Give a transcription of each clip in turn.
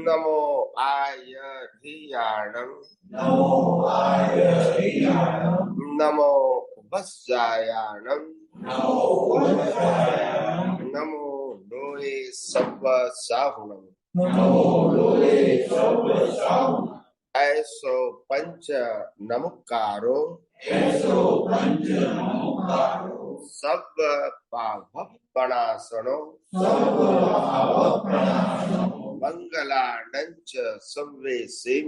नमो आयधियाणं नमो वस्यायाणं नमो लोहे सब्ब साहुणं ऐसो पंच नमुकारो सब पावपणासनो मंगलानंच संवेसिं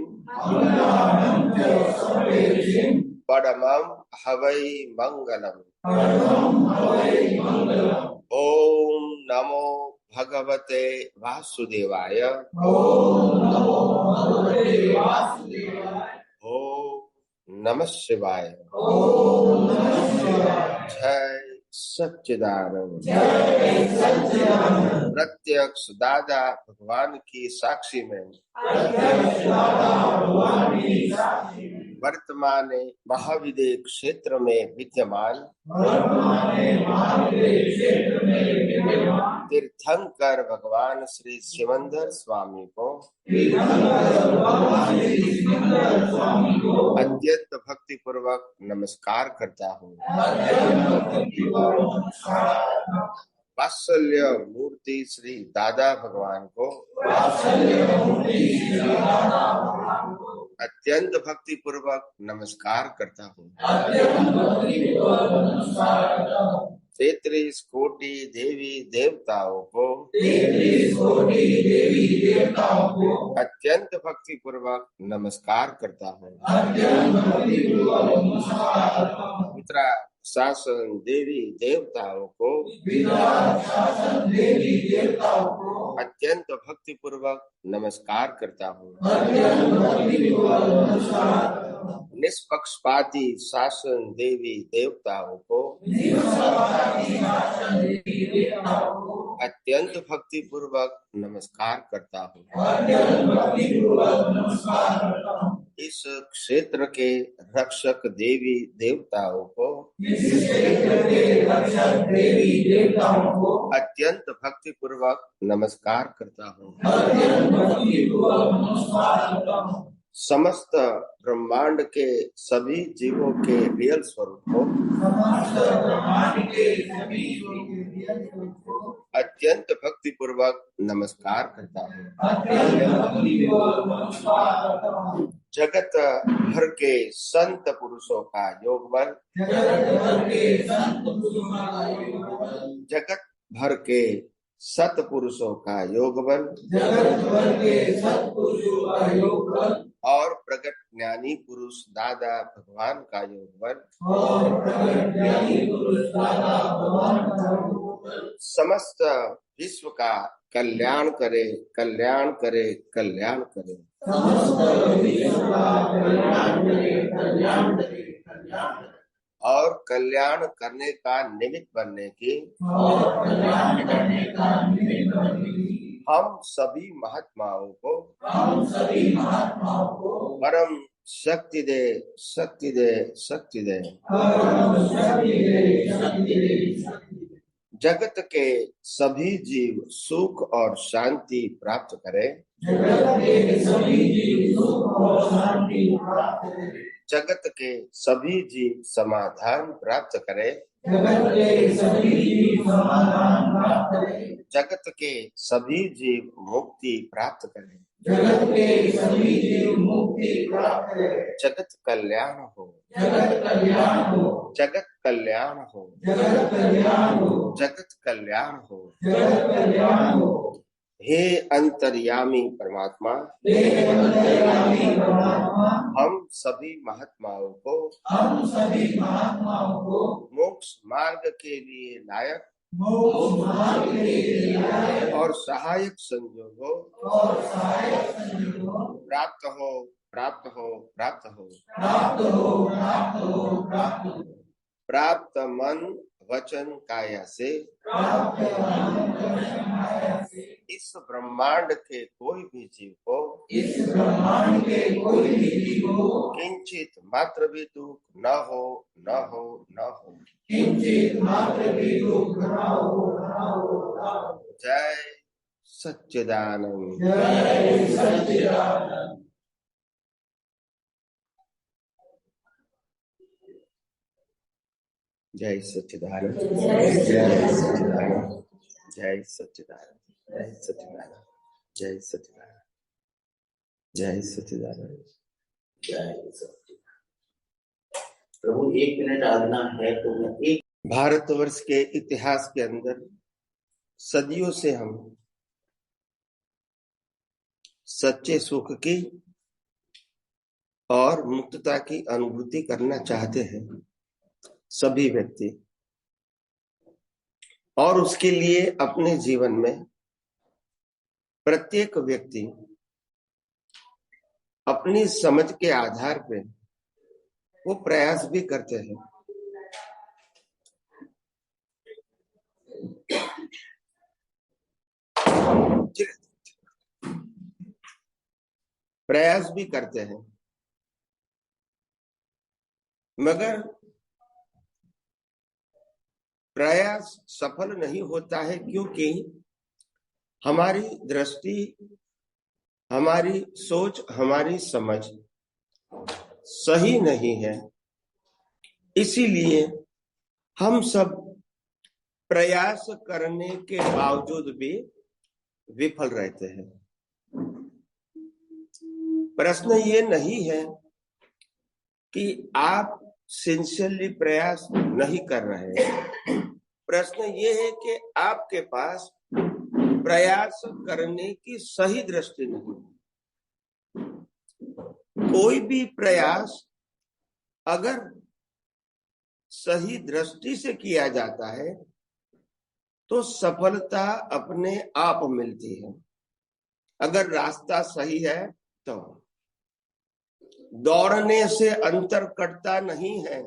पडमं हवै मंगलम्। ओम नमो भगवते वासुदेवाय। ओम नमः शिवाय। जय सच्चिदानंद। प्रत्यक्ष दादा भगवान की साक्षी में वर्तमान महाविद्य क्षेत्र में विद्यमान तीर्थंकर भगवान श्री शिवंदर स्वामी को अत्यंत भक्ति पूर्वक नमस्कार करता हूँ। वात्सल्य मूर्ति श्री दादा भगवान को अत्यंत भक्ति पूर्वक नमस्कार करता हूँ। 33 कोटि देवी देवताओं को अत्यंत भक्ति पूर्वक नमस्कार करता हूँ। मित्रा शासन देवी देवताओं को अत्यंत भक्ति पूर्वक नमस्कार करता हूँ। निष्पक्षपाती शासन देवी देवताओं को अत्यंत भक्ति पूर्वक नमस्कार करता हूँ। इस क्षेत्र के रक्षक देवी देवताओं को अत्यंत भक्ति पूर्वक नमस्कार करता हूँ। समस्त ब्रह्मांड के सभी जीवों के रियल स्वरूप को अत्यंत भक्ति पूर्वक नमस्कार करता हूँ। जगत भर के संत पुरुषों का योग बल, जगत भर के सतपुरुषों का योग बल और प्रगट ज्ञानी पुरुष दादा भगवान का योग बल समस्त विश्व का कल्याण करे, कल्याण करे, कल्याण करे। और कल्याण करने का निमित्त बनने की हम सभी महात्माओं को परम शक्ति दे, शक्ति दे, शक्ति दे। जगत के सभी जीव सुख और शांति प्राप्त करें। जगत के सभी जीव समाधान प्राप्त करें। जगत के सभी जीव मुक्ति प्राप्त करें। जगत कल्याण हो, जगत कल्याण हो, जगत कल्याण हो। हे अंतर्यामी परमात्मा, हम सभी महात्माओं को मोक्ष मार्ग के लिए लायक और सहायक संजोगों प्राप्त हो, प्राप्त हो, प्राप्त हो। प्राप्त मन वचन काया से इस ब्रह्मांड के कोई भी जीव को इस ब्रह्मांड के कोई भी जीव को किंचित मात्र भी दुख न हो, न हो, न हो। किंचित मात्र भी दुख न हो, न हो, न हो। जय सच्चिदानंद। जय सच्चिदानंद। जय सच्चिदानंद। जय सच्चिदानंद। जय सच्चिदानंद। जय सच्चिदानंद। जय सच्चिदानंद। जय सच्चिदानंद। जय सच्चिदानंद। प्रभु 1 मिनट आज्ञा है तो मैं एक भारतवर्ष के इतिहास के अंदर सदियों से हम सच्चे सुख की और मुक्तता की अनुभूति करना चाहते हैं सभी व्यक्ति, और उसके लिए अपने जीवन में प्रत्येक व्यक्ति अपनी समझ के आधार पे वो प्रयास भी करते हैं। प्रयास भी करते हैं, मगर प्रयास सफल नहीं होता है, क्योंकि हमारी दृष्टि, हमारी सोच, हमारी समझ सही नहीं है। इसीलिए हम सब प्रयास करने के बावजूद भी विफल रहते हैं। प्रश्न ये नहीं है कि आप सिंसियरली प्रयास नहीं कर रहे हैं, प्रश्न ये है कि आपके पास प्रयास करने की सही दृष्टि नहीं। कोई भी प्रयास अगर सही दृष्टि से किया जाता है तो सफलता अपने आप मिलती है। अगर रास्ता सही है तो दौड़ने से अंतर कटता नहीं है,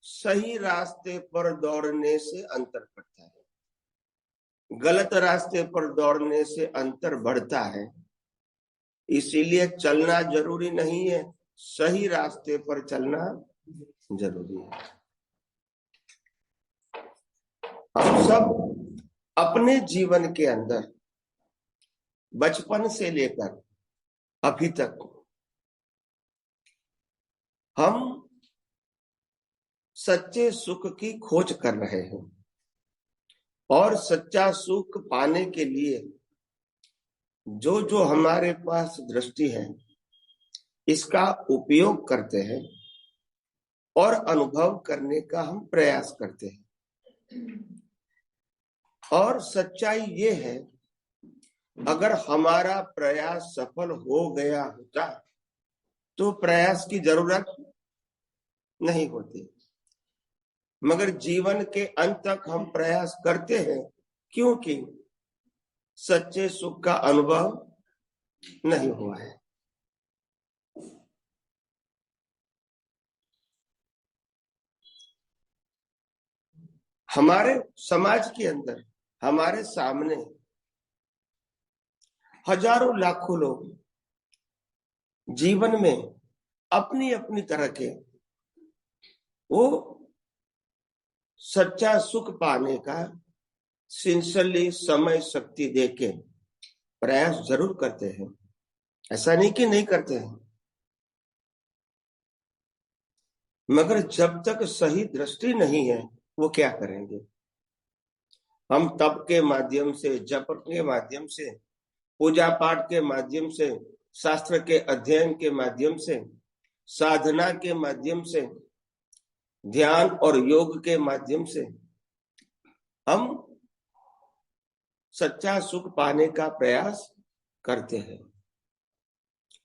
सही रास्ते पर दौड़ने से अंतर कटता है। गलत रास्ते पर दौड़ने से अंतर बढ़ता है। इसीलिए चलना जरूरी नहीं है, सही रास्ते पर चलना जरूरी है। हम सब अपने जीवन के अंदर बचपन से लेकर अभी तक हम सच्चे सुख की खोज कर रहे हैं, और सच्चा सुख पाने के लिए जो जो हमारे पास दृष्टि है इसका उपयोग करते हैं और अनुभव करने का हम प्रयास करते हैं। और सच्चाई ये है, अगर हमारा प्रयास सफल हो गया होता तो प्रयास की जरूरत नहीं होती, मगर जीवन के अंत तक हम प्रयास करते हैं क्योंकि सच्चे सुख का अनुभव नहीं हुआ है। हमारे समाज के अंदर हमारे सामने हजारों लाखों लोग जीवन में अपनी अपनी तरह के वो सच्चा सुख पाने का सिंसियरली समय शक्ति देके प्रयास जरूर करते हैं। ऐसा नहीं कि नहीं करते हैं, मगर जब तक सही दृष्टि नहीं है वो क्या करेंगे। हम तप के माध्यम से, जप के माध्यम से, पूजा पाठ के माध्यम से, शास्त्र के अध्ययन के माध्यम से, साधना के माध्यम से, ध्यान और योग के माध्यम से हम सच्चा सुख पाने का प्रयास करते हैं,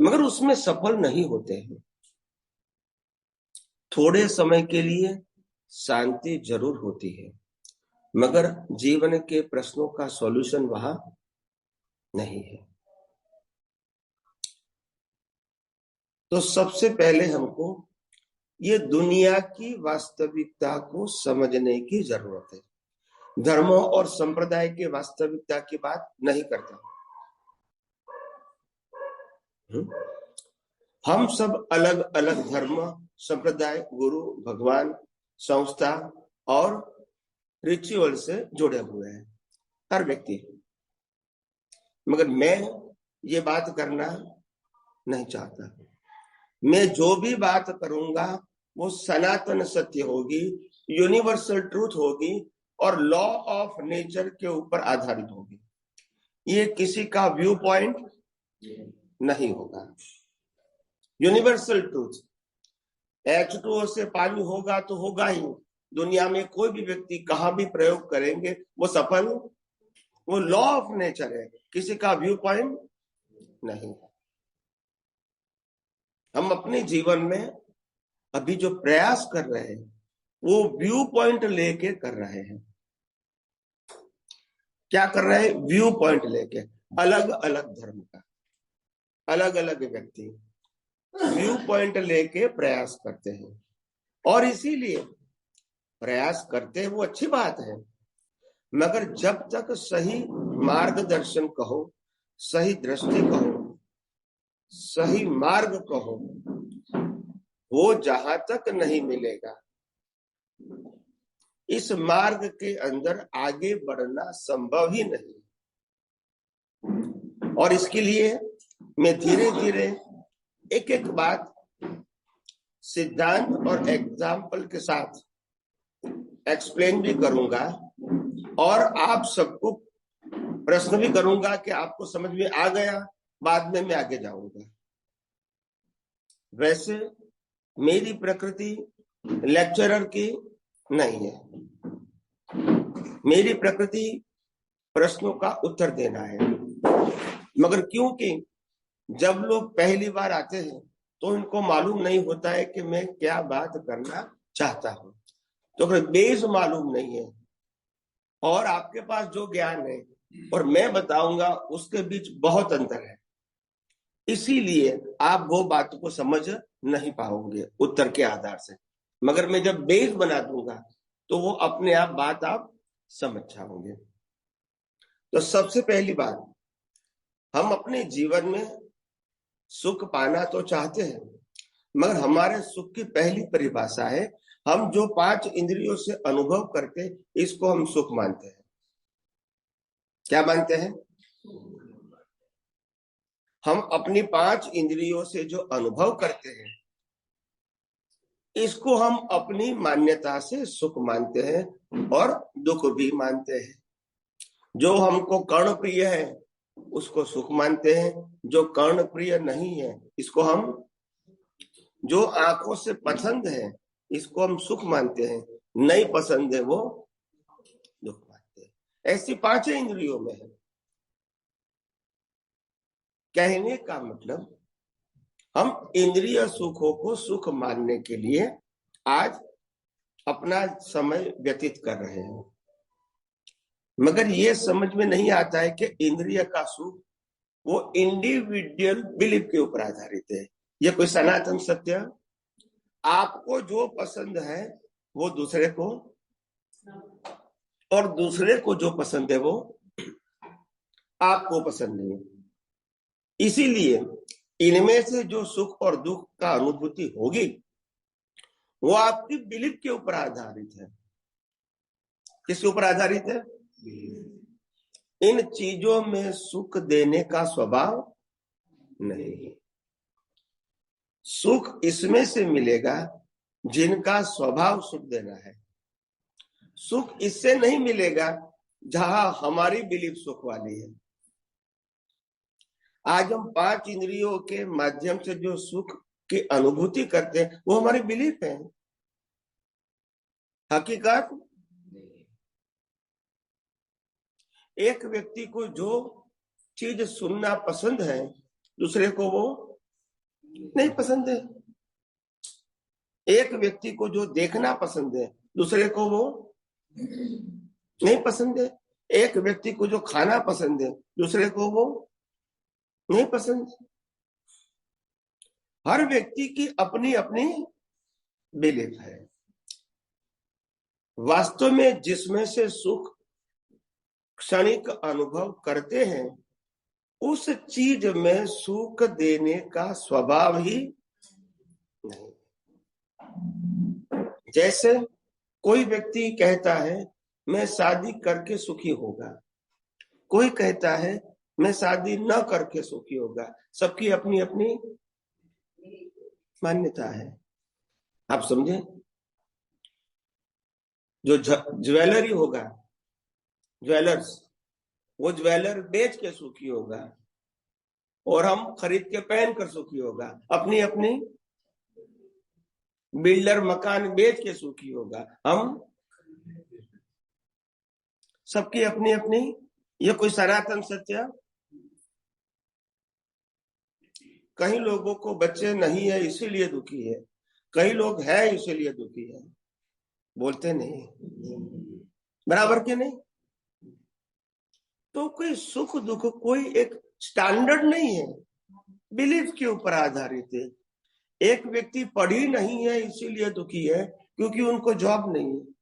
मगर उसमें सफल नहीं होते हैं। थोड़े समय के लिए शांति जरूर होती है, मगर जीवन के प्रश्नों का सॉल्यूशन वहां नहीं है। तो सबसे पहले हमको ये दुनिया की वास्तविकता को समझने की जरूरत है। धर्मों और संप्रदाय के वास्तविकता की बात नहीं करता, हम सब अलग अलग धर्म, संप्रदाय, गुरु, भगवान, संस्था और रिचुअल से जुड़े हुए हैं, हर व्यक्ति। मगर मैं ये बात करना नहीं चाहता। मैं जो भी बात करूंगा वो सनातन सत्य होगी, यूनिवर्सल ट्रूथ होगी और लॉ ऑफ नेचर के ऊपर आधारित होगी। ये किसी का व्यू पॉइंट नहीं होगा। यूनिवर्सल ट्रूथ, H2O से पानी होगा तो होगा ही। दुनिया में कोई भी व्यक्ति कहां भी प्रयोग करेंगे वो सफल, वो लॉ ऑफ नेचर है, किसी का व्यू पॉइंट नहीं। हम अपने जीवन में अभी जो प्रयास कर रहे हैं वो व्यू पॉइंट लेके कर रहे हैं। क्या कर रहे हैं? व्यू पॉइंट लेके। अलग अलग धर्म का, अलग अलग व्यक्ति व्यू पॉइंट लेके प्रयास करते हैं, और इसीलिए प्रयास करते हैं, वो अच्छी बात है। मगर जब तक सही मार्गदर्शन कहो, सही दृष्टि कहो, सही मार्ग कहो, वो जहां तक नहीं मिलेगा, इस मार्ग के अंदर आगे बढ़ना संभव ही नहीं। और इसके लिए मैं धीरे धीरे एक एक बात सिद्धांत और एग्जाम्पल के साथ एक्सप्लेन भी करूंगा, और आप सबको प्रश्न भी करूंगा कि आपको समझ में आ गया, बाद में मैं आगे जाऊंगा। वैसे मेरी प्रकृति लेक्चरर की नहीं है, मेरी प्रकृति प्रश्नों का उत्तर देना है। मगर क्योंकि जब लोग पहली बार आते हैं तो इनको मालूम नहीं होता है कि मैं क्या बात करना चाहता हूं, तो अगर बेस मालूम नहीं है और आपके पास जो ज्ञान है और मैं बताऊंगा उसके बीच बहुत अंतर है, इसीलिए आप वो बात को समझ नहीं पाओगे उत्तर के आधार से। मगर मैं जब बेस बना दूंगा तो वो अपने आप बात आप समझ जाओगे। तो सबसे पहली बात, हम अपने जीवन में सुख पाना तो चाहते हैं, मगर हमारे सुख की पहली परिभाषा है हम जो 5 इंद्रियों से अनुभव करते इसको हम सुख मानते हैं। क्या मानते हैं? हम अपनी 5 इंद्रियों से जो अनुभव करते हैं इसको हम अपनी मान्यता से सुख मानते हैं और दुख भी मानते हैं। जो हमको कर्ण प्रिय है उसको सुख मानते हैं, जो कर्ण प्रिय नहीं है इसको हम, जो आंखों से पसंद है इसको हम सुख मानते हैं, नहीं पसंद है वो दुख मानते हैं। ऐसी 5 इंद्रियों में है। कहने का मतलब हम इंद्रिय सुखों को सुख मानने के लिए आज अपना समय व्यतीत कर रहे हैं, मगर ये समझ में नहीं आता है कि इंद्रिय का सुख वो इंडिविजुअल बिलीफ के ऊपर आधारित है। ये कोई सनातन सत्य, आपको जो पसंद है वो दूसरे को, और दूसरे को जो पसंद है वो आपको पसंद नहीं। इसीलिए इनमें से जो सुख और दुख का अनुभूति होगी वो आपकी बिलीफ के ऊपर आधारित है। किसके ऊपर आधारित है? इन चीजों में सुख देने का स्वभाव नहीं। सुख इसमें से मिलेगा जिनका स्वभाव सुख देना है। सुख इससे नहीं मिलेगा जहां हमारी बिलीफ सुख वाली है। आज हम 5 इंद्रियों के माध्यम से जो सुख की अनुभूति करते हैं वो हमारी बिलीफ है, हकीकत। एक व्यक्ति को जो चीज सुनना पसंद है दूसरे को वो नहीं पसंद है। एक व्यक्ति को जो देखना पसंद है दूसरे को वो नहीं पसंद है। एक व्यक्ति को जो खाना पसंद है दूसरे को वो नहीं पसंद। हर व्यक्ति की अपनी अपनी बिलीफ है। वास्तव में जिसमें से सुख क्षणिक अनुभव करते हैं उस चीज में सुख देने का स्वभाव ही नहीं। जैसे कोई व्यक्ति कहता है मैं शादी करके सुखी होगा, कोई कहता है मैं शादी न करके सुखी होगा। सबकी अपनी अपनी मान्यता है। आप समझे? जो ज्वेलरी होगा, ज्वेलर्स, वो ज्वेलर बेच के सुखी होगा और हम खरीद के पहन कर सुखी होगा। अपनी अपनी बिल्डर मकान बेच के सुखी होगा, हम सबकी अपनी अपनी। ये कोई सनातन सत्य? कई लोगों को बच्चे नहीं है इसीलिए दुखी है, कई लोग है इसीलिए दुखी है। बोलते नहीं, बराबर के नहीं? तो कोई सुख दुख कोई एक स्टैंडर्ड नहीं है, बिलीफ के ऊपर आधारित है। एक व्यक्ति पढ़ी नहीं है इसीलिए दुखी है क्योंकि उनको जॉब नहीं है।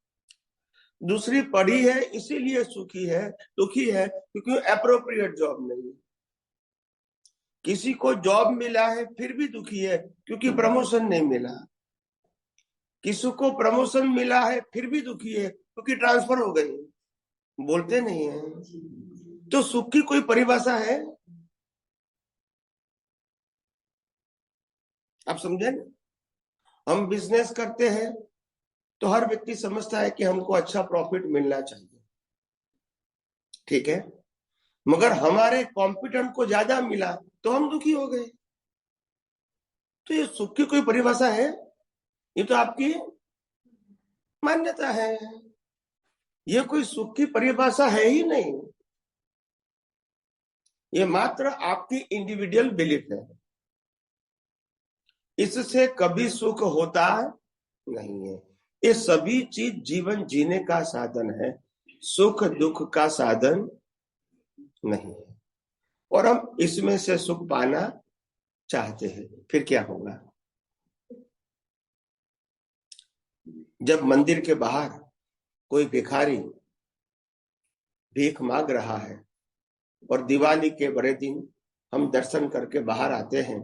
दूसरी पढ़ी है इसीलिए दुखी है क्योंकि एप्रोप्रिएट जॉब नहीं है। किसी को जॉब मिला है फिर भी दुखी है क्योंकि प्रमोशन नहीं मिला। किसी को प्रमोशन मिला है फिर भी दुखी है क्योंकि ट्रांसफर हो गई। बोलते नहीं है। तो सुख की कोई परिभाषा है? आप समझे ना? हम बिजनेस करते हैं तो हर व्यक्ति समझता है कि हमको अच्छा प्रॉफिट मिलना चाहिए, ठीक है, मगर हमारे कॉम्पिटेंट को ज्यादा मिला तो हम दुखी हो गए। तो ये सुख की कोई परिभाषा है? ये तो आपकी मान्यता है। ये कोई सुख की परिभाषा है ही नहीं। ये मात्र आपकी इंडिविजुअल बिलीफ है। इससे कभी सुख होता नहीं है। ये सभी चीज जीवन जीने का साधन है, सुख दुख का साधन नहीं है। और हम इसमें से सुख पाना चाहते हैं, फिर क्या होगा? जब मंदिर के बाहर कोई भिखारी भीख मांग रहा है और दिवाली के बड़े दिन हम दर्शन करके बाहर आते हैं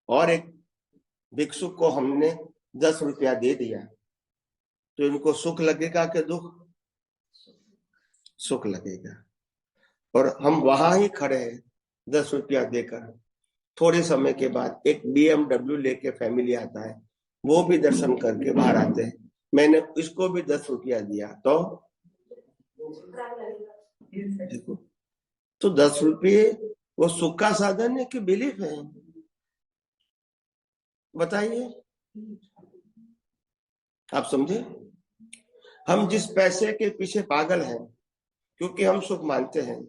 और एक भिक्षुक को हमने 10 रुपया दे दिया, तो इनको सुख लगेगा कि दुख? सुख लगेगा। और हम वहां ही खड़े हैं 10 रुपया देकर। थोड़े समय के बाद एक BMW लेके फैमिली आता है, वो भी दर्शन करके बाहर आते हैं, मैंने इसको भी 10 रुपया दिया, तो देखो, तो 10 रुपये वो सुख का साधन है कि बिलीफ है? बताइए। आप समझे? हम जिस पैसे के पीछे पागल हैं क्योंकि हम सुख मानते हैं,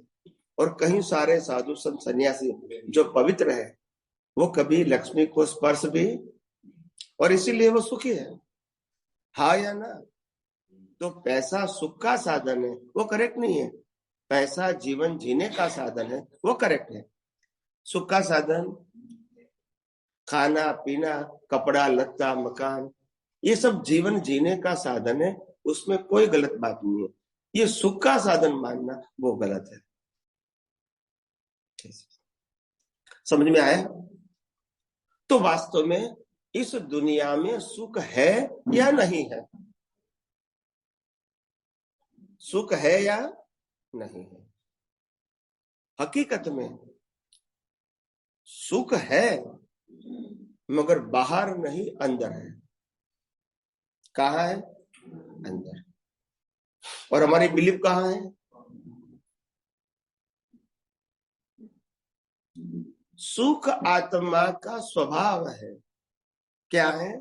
और कहीं सारे साधु संत सन्यासी जो पवित्र है वो कभी लक्ष्मी को स्पर्श भी, और इसीलिए वो सुखी है। हाँ या ना? तो पैसा सुख का साधन है, वो करेक्ट नहीं है। पैसा जीवन जीने का साधन है, वो करेक्ट है। सुख का साधन खाना पीना, कपड़ा लत्ता, मकान, ये सब जीवन जीने का साधन है, उसमें कोई गलत बात नहीं है। ये सुख का साधन मानना वो गलत है। समझ में आया? तो वास्तव में इस दुनिया में सुख है या नहीं है? सुख है या नहीं है? हकीकत में सुख है, मगर बाहर नहीं, अंदर है। कहाँ है? अंदर। और हमारी बिलीफ कहाँ है? सुख आत्मा का स्वभाव है। क्या है?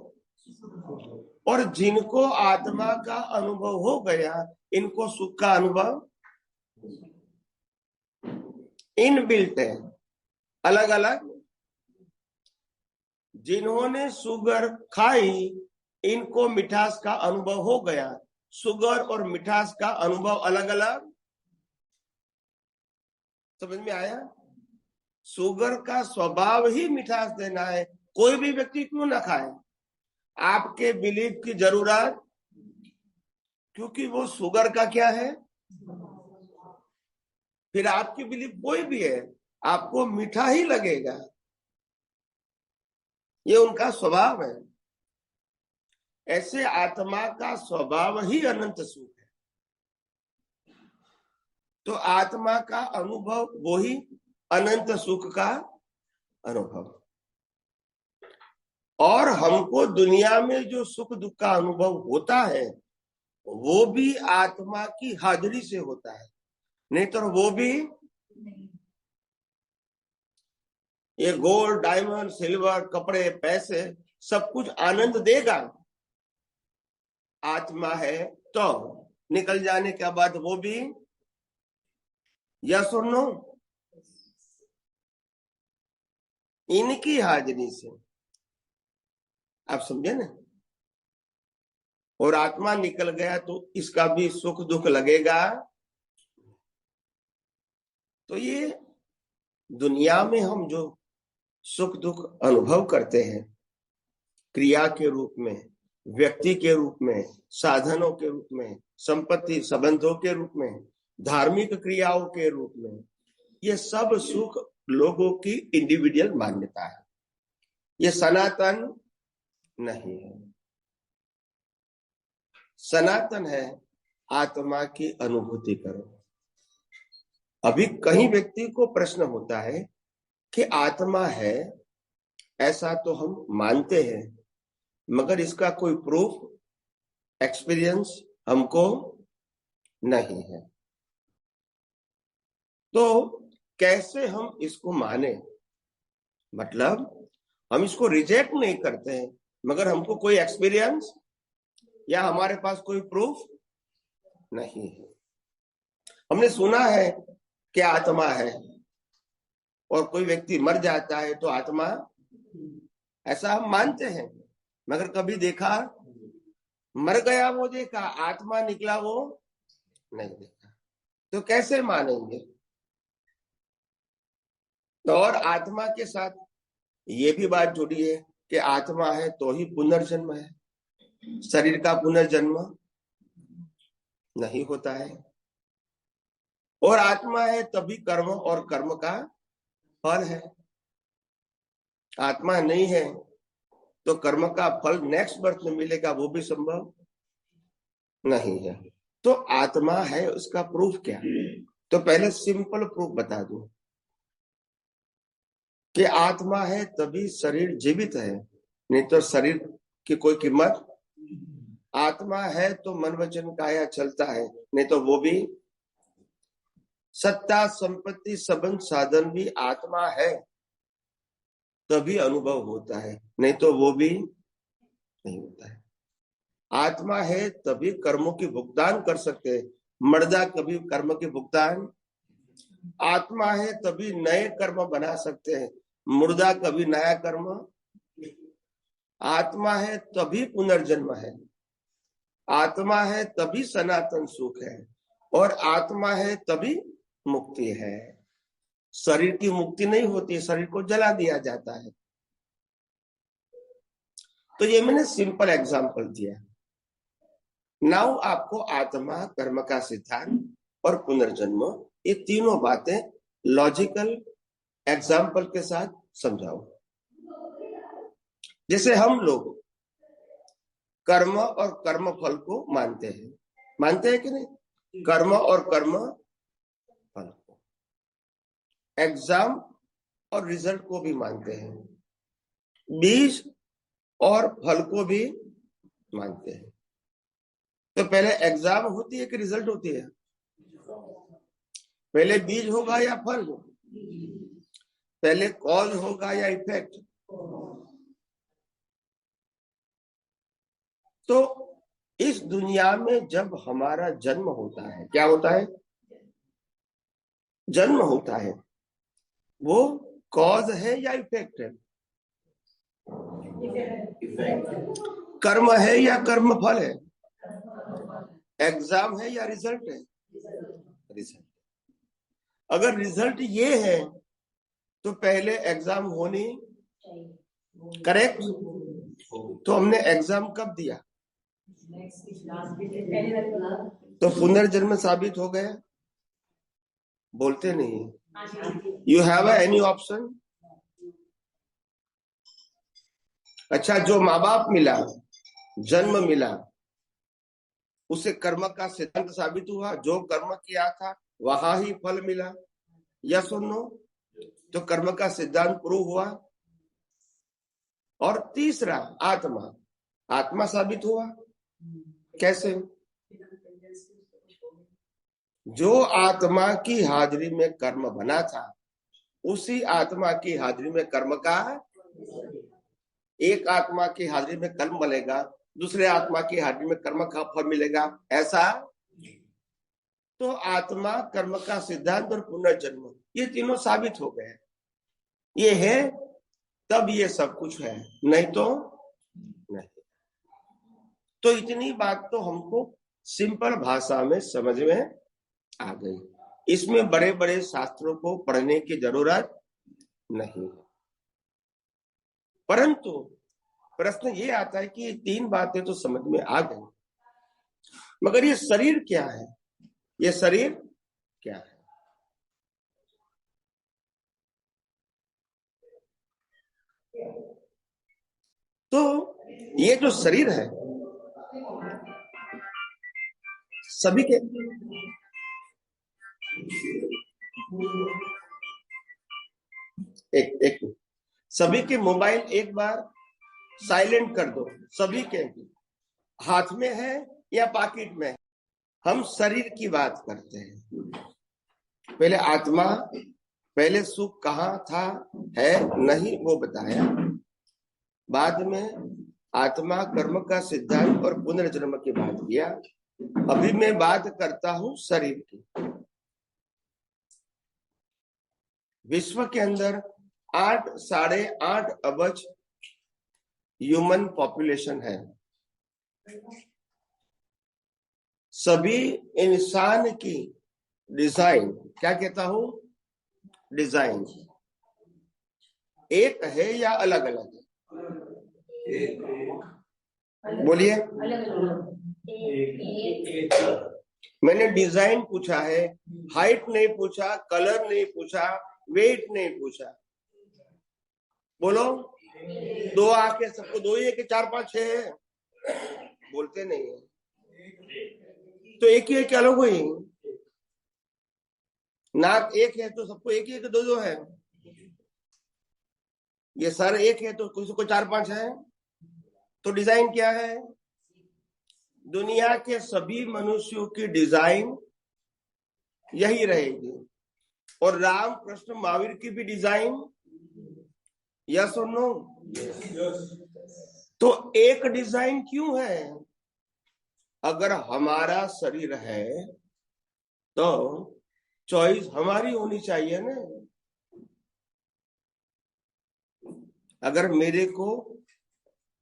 और जिनको आत्मा का अनुभव हो गया, इनको सुख का अनुभव इनबिल्ट है, अलग अलग। जिन्होंने शुगर खाई, इनको मिठास का अनुभव हो गया। शुगर और मिठास का अनुभव अलग अलग। समझ में आया? शुगर का स्वभाव ही मिठास देना है, कोई भी व्यक्ति क्यों ना खाए। आपके बिलीफ की जरूरत, क्योंकि वो शुगर का क्या है। फिर आपकी बिलीफ कोई भी है, आपको मीठा ही लगेगा, ये उनका स्वभाव है। ऐसे आत्मा का स्वभाव ही अनंत सुख है। तो आत्मा का अनुभव वो ही अनंत सुख का अनुभव। और हमको दुनिया में जो सुख दुख का अनुभव होता है वो भी आत्मा की हाजिरी से होता है, नहीं तो वो भी ये गोल्ड डायमंड सिल्वर कपड़े पैसे सब कुछ आनंद देगा, आत्मा है तो निकल जाने के बाद वो भी यस और नो, इनकी हाजिरी से। आप समझे ना। और आत्मा निकल गया तो इसका भी सुख दुख लगेगा। तो ये दुनिया में हम जो सुख दुख अनुभव करते हैं क्रिया के रूप में, व्यक्ति के रूप में, साधनों के रूप में, संपत्ति संबंधों के रूप में, धार्मिक क्रियाओं के रूप में, ये सब सुख लोगों की इंडिविजुअल मान्यता है, ये सनातन नहीं है। सनातन है आत्मा की अनुभूति करो। अभी कहीं व्यक्ति को प्रश्न होता है कि आत्मा है ऐसा तो हम मानते हैं, मगर इसका कोई प्रूफ एक्सपीरियंस हमको नहीं है, तो कैसे हम इसको माने। मतलब हम इसको रिजेक्ट नहीं करते हैं, मगर हमको कोई एक्सपीरियंस या हमारे पास कोई प्रूफ नहीं है। हमने सुना है कि आत्मा है, और कोई व्यक्ति मर जाता है तो आत्मा, ऐसा हम मानते हैं, मगर कभी देखा, मर गया वो देखा, आत्मा निकला वो नहीं देखा, तो कैसे मानेंगे। तो और आत्मा के साथ ये भी बात जुड़ी है कि आत्मा है तो ही पुनर्जन्म है, शरीर का पुनर्जन्म नहीं होता है। और आत्मा है तभी कर्म और कर्म का फल है। आत्मा नहीं है तो कर्म का फल नेक्स्ट बर्थ में मिलेगा, वो भी संभव नहीं है। तो आत्मा है उसका प्रूफ क्या है। तो पहले सिंपल प्रूफ बता दूं कि आत्मा है तभी शरीर जीवित है, नहीं तो शरीर की कोई कीमत। आत्मा है तो मन वचन काया चलता है, नहीं तो वो भी। सत्ता संपत्ति संबंध साधन भी आत्मा है तभी अनुभव होता है, नहीं तो वो भी नहीं होता है। आत्मा है तभी कर्मों की भुगतान कर सकते हैं, मर्दा कभी कर्म के भुगतान। आत्मा है तभी नए कर्म बना सकते हैं, मुर्दा कभी नया कर्म। आत्मा है तभी पुनर्जन्म है, आत्मा है तभी सनातन सुख है, और आत्मा है तभी मुक्ति है। शरीर की मुक्ति नहीं होती, शरीर को जला दिया जाता है। तो ये मैंने सिंपल एग्जांपल दिया। नाउ आपको आत्मा, कर्म का सिद्धांत और पुनर्जन्म, ये तीनों बातें लॉजिकल एग्जाम्पल के साथ समझाओ। जैसे हम लोग कर्म और कर्म फल को मानते हैं कि नहीं। कर्म और कर्म फल को, एग्जाम और रिजल्ट को भी मानते हैं, बीज और फल को भी मानते हैं। तो पहले एग्जाम होती है कि रिजल्ट होती है। पहले बीज होगा या फल होगा, पहले कॉज होगा या इफेक्ट। तो इस दुनिया में जब हमारा जन्म होता है, क्या होता है, जन्म होता है, वो कॉज है या इफेक्ट है। कर्म है या कर्म फल है, एग्जाम है या रिजल्ट है, रिजल्ट। अगर रिजल्ट ये है तो पहले एग्जाम होनी, करेक्ट। तो हमने एग्जाम कब दिया, तो पुनर्जन्म साबित हो गया। बोलते नहीं, यू हैव एनी ऑप्शन? अच्छा, जो माँ बाप मिला, जन्म मिला, उसे कर्म का सिद्धांत साबित हुआ, जो कर्म किया था वहां ही फल मिला, यस और नो? तो कर्म का सिद्धांत प्रूव हुआ। और तीसरा आत्मा, आत्मा साबित हुआ कैसे? जो आत्मा की हाजिरी में कर्म बना था, उसी आत्मा की हाजिरी में कर्म का, एक आत्मा की हाजिरी में कर्म बनेगा, दूसरे आत्मा की हाजिरी में कर्म का फल मिलेगा, ऐसा? तो आत्मा, कर्म का सिद्धांत और पुनर्जन्म, ये तीनों साबित हो गए। ये है तब ये सब कुछ है, नहीं तो नहीं। तो इतनी बात तो हमको सिंपल भाषा में समझ में आ गई। इसमें बड़े बड़े शास्त्रों को पढ़ने की जरूरत नहीं है। परंतु प्रश्न ये आता है कि ये तीन बातें तो समझ में आ गई, मगर ये शरीर क्या है? ये शरीर क्या है? तो ये जो शरीर है सभी के, एक सभी के मोबाइल एक बार साइलेंट कर दो, सभी के हाथ में है या पॉकेट में है। हम शरीर की बात करते हैं। पहले आत्मा, पहले सुख कहाँ था, है, नहीं, वो बताया। बाद में आत्मा, कर्म का सिद्धांत और पुनर्जन्म की बात किया। अभी मैं बात करता हूं शरीर की। विश्व के अंदर 8-8.5 अरब ह्यूमन पॉपुलेशन है। सभी इंसान की डिजाइन, क्या कहता हूं, डिजाइन एक है या अलग अलग है? बोलिए। मैंने डिजाइन पूछा है, हाइट नहीं पूछा, कलर नहीं पूछा, वेट नहीं पूछा। बोलो। 2 आंखें सबको दो ही है कि 4-5-6 है? बोलते नहीं है। तो एक ही है क्या लोग हुई? नाक एक है तो सबको एक ही है कि 2-2 है? ये सर एक है तो किसी को 4-5 है? तो डिजाइन क्या है? दुनिया के सभी मनुष्यों की डिजाइन यही रहेगी। और राम कृष्ण महावीर की भी डिजाइन, यस और नो? तो एक डिजाइन क्यों है? अगर हमारा शरीर है तो चॉइस हमारी होनी चाहिए ना। अगर मेरे को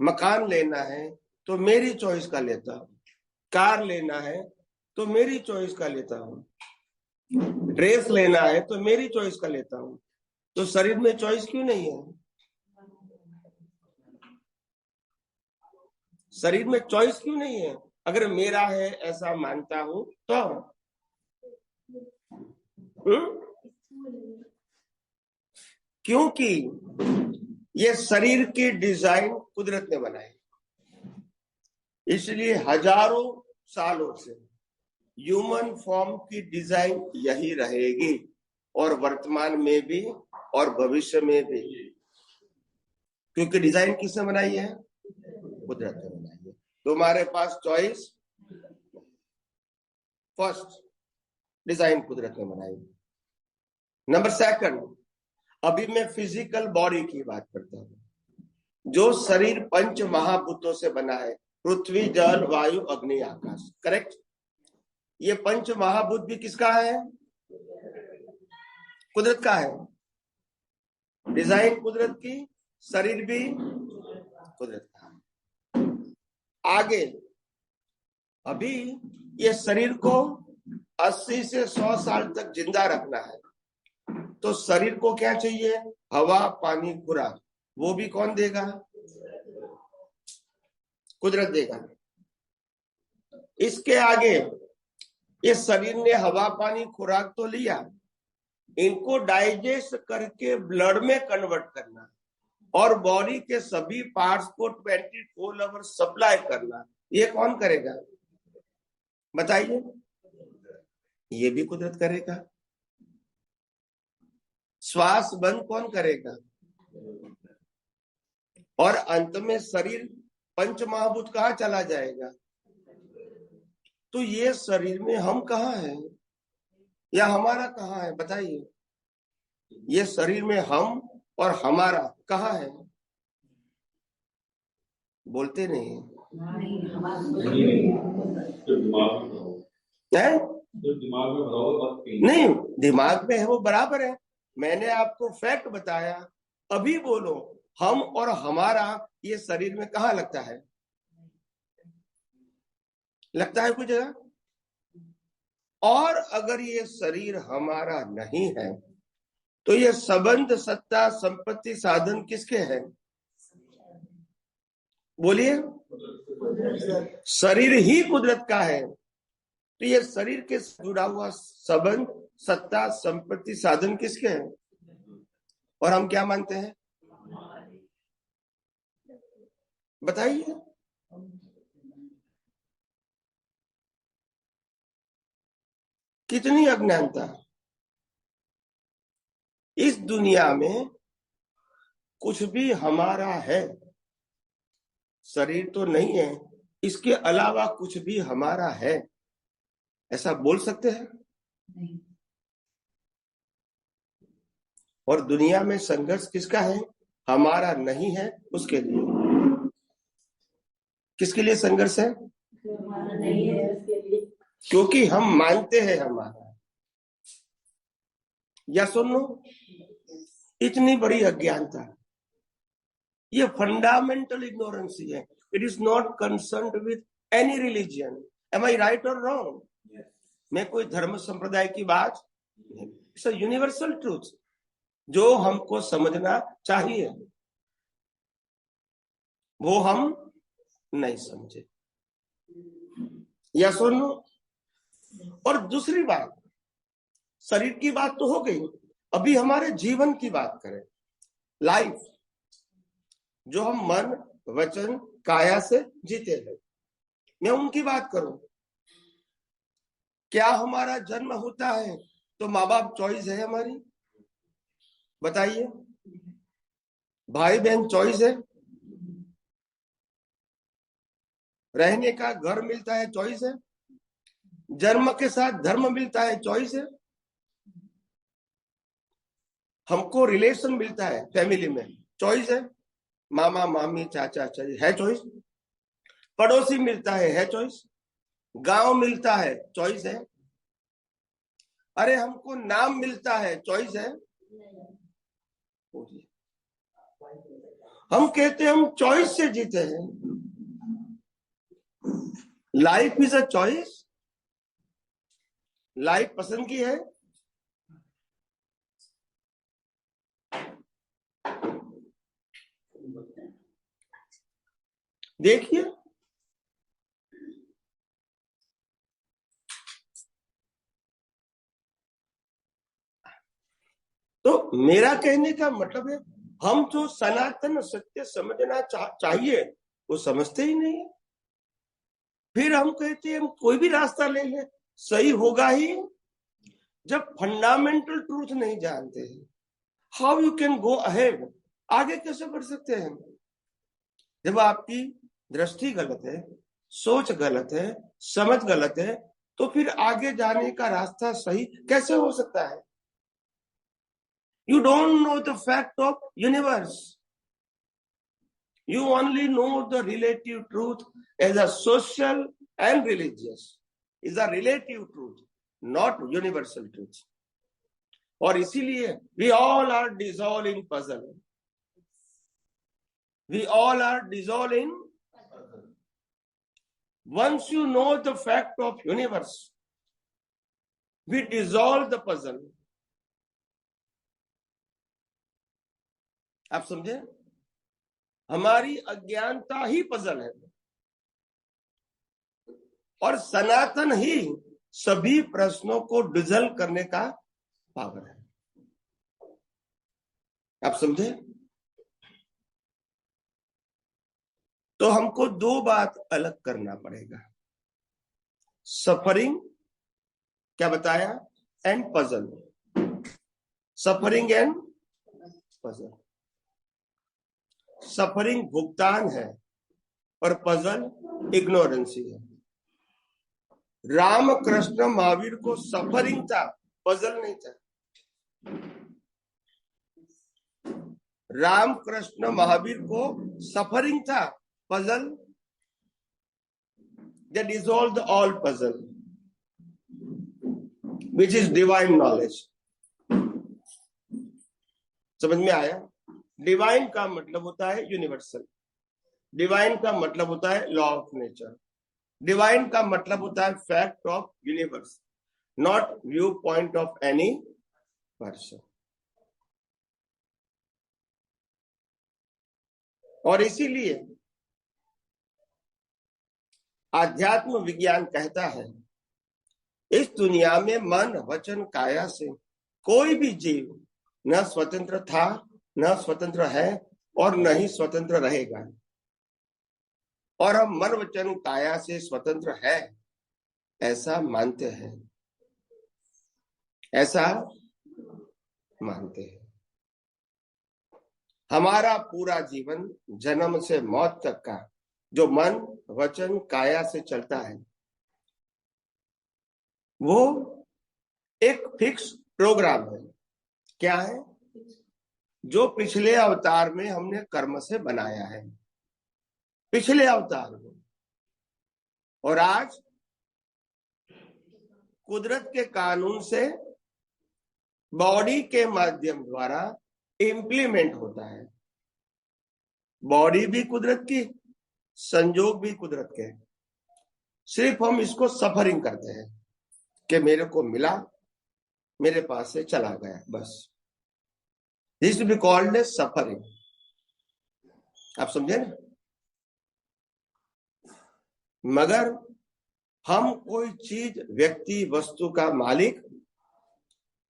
मकान लेना है तो मेरी चॉइस का लेता हूं, कार लेना है तो मेरी चॉइस का लेता हूं, ड्रेस लेना है तो मेरी चॉइस का लेता हूं। तो शरीर में चॉइस क्यों नहीं है? शरीर में चॉइस क्यों नहीं है? अगर मेरा है ऐसा मानता हूं तो क्योंकि ये शरीर की डिजाइन कुदरत ने बनाई, इसलिए हजारों सालों से ह्यूमन फॉर्म की डिजाइन यही रहेगी, और वर्तमान में भी और भविष्य में भी। क्योंकि डिजाइन किसने बनाई है? कुदरत ने बनाई है। तुम्हारे पास चॉइस, फर्स्ट डिजाइन कुदरत ने बनाई। नंबर सेकंड, अभी मैं फिजिकल बॉडी की बात करता हूं। जो शरीर 5 महाभूतों से बना है, पृथ्वी, जल, वायु, अग्नि, आकाश, करेक्ट? ये 5 महाभूत भी किसका है? कुदरत का है। डिजाइन कुदरत की, शरीर भी कुदरत का है। आगे अभी ये शरीर को 80 से 100 साल तक जिंदा रखना है, तो शरीर को क्या चाहिए? हवा, पानी, खुराक। वो भी कौन देगा? कुदरत देगा। इसके आगे ये शरीर ने हवा, पानी, खुराक तो लिया, इनको डाइजेस्ट करके ब्लड में कन्वर्ट करना और बॉडी के सभी पार्ट्स को 24 आवर सप्लाई करना, ये कौन करेगा बताइए? ये भी कुदरत करेगा। श्वास बंद कौन करेगा? और अंत में शरीर पंच महाभूत कहाँ चला जाएगा? तो ये शरीर में हम कहाँ हैं या हमारा कहाँ है बताइए? ये शरीर में हम और हमारा कहाँ है? बोलते नहीं है? नहीं, दिमाग में है वो बराबर है। मैंने आपको फैक्ट बताया, अभी बोलो हम और हमारा ये शरीर में कहाँ लगता है? लगता है कोई जगह? और अगर ये शरीर हमारा नहीं है तो ये संबंध सत्ता संपत्ति साधन किसके हैं? बोलिए। शरीर ही कुदरत का है, तो ये शरीर के जुड़ा हुआ संबंध सत्ता संपत्ति साधन किसके हैं? और हम क्या मानते हैं बताइए? कितनी अज्ञानता। इस दुनिया में कुछ भी हमारा है, शरीर तो नहीं है, इसके अलावा कुछ भी हमारा है, ऐसा बोल सकते हैं? नहीं। और दुनिया में संघर्ष किसका है? हमारा नहीं है उसके लिए। किसके लिए संघर्ष है? हमारा नहीं है उसके लिए, क्योंकि हम मानते हैं हमारा। या सुनो, इतनी बड़ी अज्ञानता, ये फंडामेंटल इग्नोरेंस है। It is not concerned with any religion. Am I right और रॉन्ग? मैं कोई धर्म संप्रदाय की बात, इट्स अ यूनिवर्सल ट्रूथ जो हमको समझना चाहिए, वो हम नहीं समझे। या सुनो, और दूसरी बात, शरीर की बात तो हो गई, अभी हमारे जीवन की बात करें, लाइफ जो हम मन वचन काया से जीते हैं, मैं उनकी बात करूं। क्या हमारा जन्म होता है तो माँ बाप चॉइस है हमारी? बताइए। भाई बहन चॉइस है? रहने का घर मिलता है चॉइस है? जन्म के साथ धर्म मिलता है चॉइस है? हमको रिलेशन मिलता है फैमिली में चॉइस है? मामा मामी चाचा चाची है चॉइस? पड़ोसी मिलता है चॉइस? गांव मिलता है चॉइस है? अरे हमको नाम मिलता है चॉइस है? हम कहते हैं हम चॉइस से जीते हैं। Life is a choice. Life पसंद की है? देखिए, तो मेरा कहने का मतलब है, हम जो सनातन सत्य समझना चाहिए वो समझते ही नहीं है। फिर हम कहते हैं हम कोई भी रास्ता ले ले सही होगा ही। जब फंडामेंटल ट्रूथ नहीं जानते हैं, how you can go ahead? आगे कैसे बढ़ सकते हैं? जब आपकी दृष्टि गलत है, सोच गलत है, समझ गलत है, तो फिर आगे जाने का रास्ता सही कैसे हो सकता है? You don't know the fact of universe. You only know the relative truth as a social and religious. Is a relative truth, not universal truth. और इसीलिए we all are dissolved in puzzle. We all are dissolved in puzzle. Once you know the fact of universe, we dissolve the puzzle. आप समझे? हमारी अज्ञानता ही puzzle है और सनातन ही सभी प्रश्नों को डिजल्व करने का पावर है। आप समझे? तो हमको दो बात अलग करना पड़ेगा, सफरिंग, क्या बताया, and puzzle. Suffering and puzzle. Suffering भुगतान है और पजल इग्नोरेंसी है। रामकृष्ण महावीर को सफरिंग था, पजल नहीं था। रामकृष्ण महावीर को सफरिंग था, puzzle, they dissolved all puzzle, which is divine knowledge. समझ में आया? डिवाइन का मतलब होता है यूनिवर्सल, डिवाइन का मतलब होता है लॉ ऑफ नेचर, डिवाइन का मतलब होता है fact of universe, not view point of any person. और इसीलिए आध्यात्म विज्ञान कहता है इस दुनिया में मन वचन काया से कोई भी जीव न स्वतंत्र था, न स्वतंत्र है और न ही स्वतंत्र रहेगा। और हम मन वचन काया से स्वतंत्र है ऐसा मानते हैं, ऐसा मानते हैं। हमारा पूरा जीवन जन्म से मौत तक का जो मन वचन काया से चलता है वो एक फिक्स प्रोग्राम है। क्या है? जो पिछले अवतार में हमने कर्म से बनाया है, पिछले अवतार में, और आज कुदरत के कानून से बॉडी के माध्यम द्वारा इम्प्लीमेंट होता है। बॉडी भी कुदरत की, संजोग भी कुदरत के, सिर्फ हम इसको सफरिंग करते हैं कि मेरे को मिला, मेरे पास से चला गया, बस। This be called a suffering. आप समझे ना? मगर हम कोई चीज, व्यक्ति, वस्तु का मालिक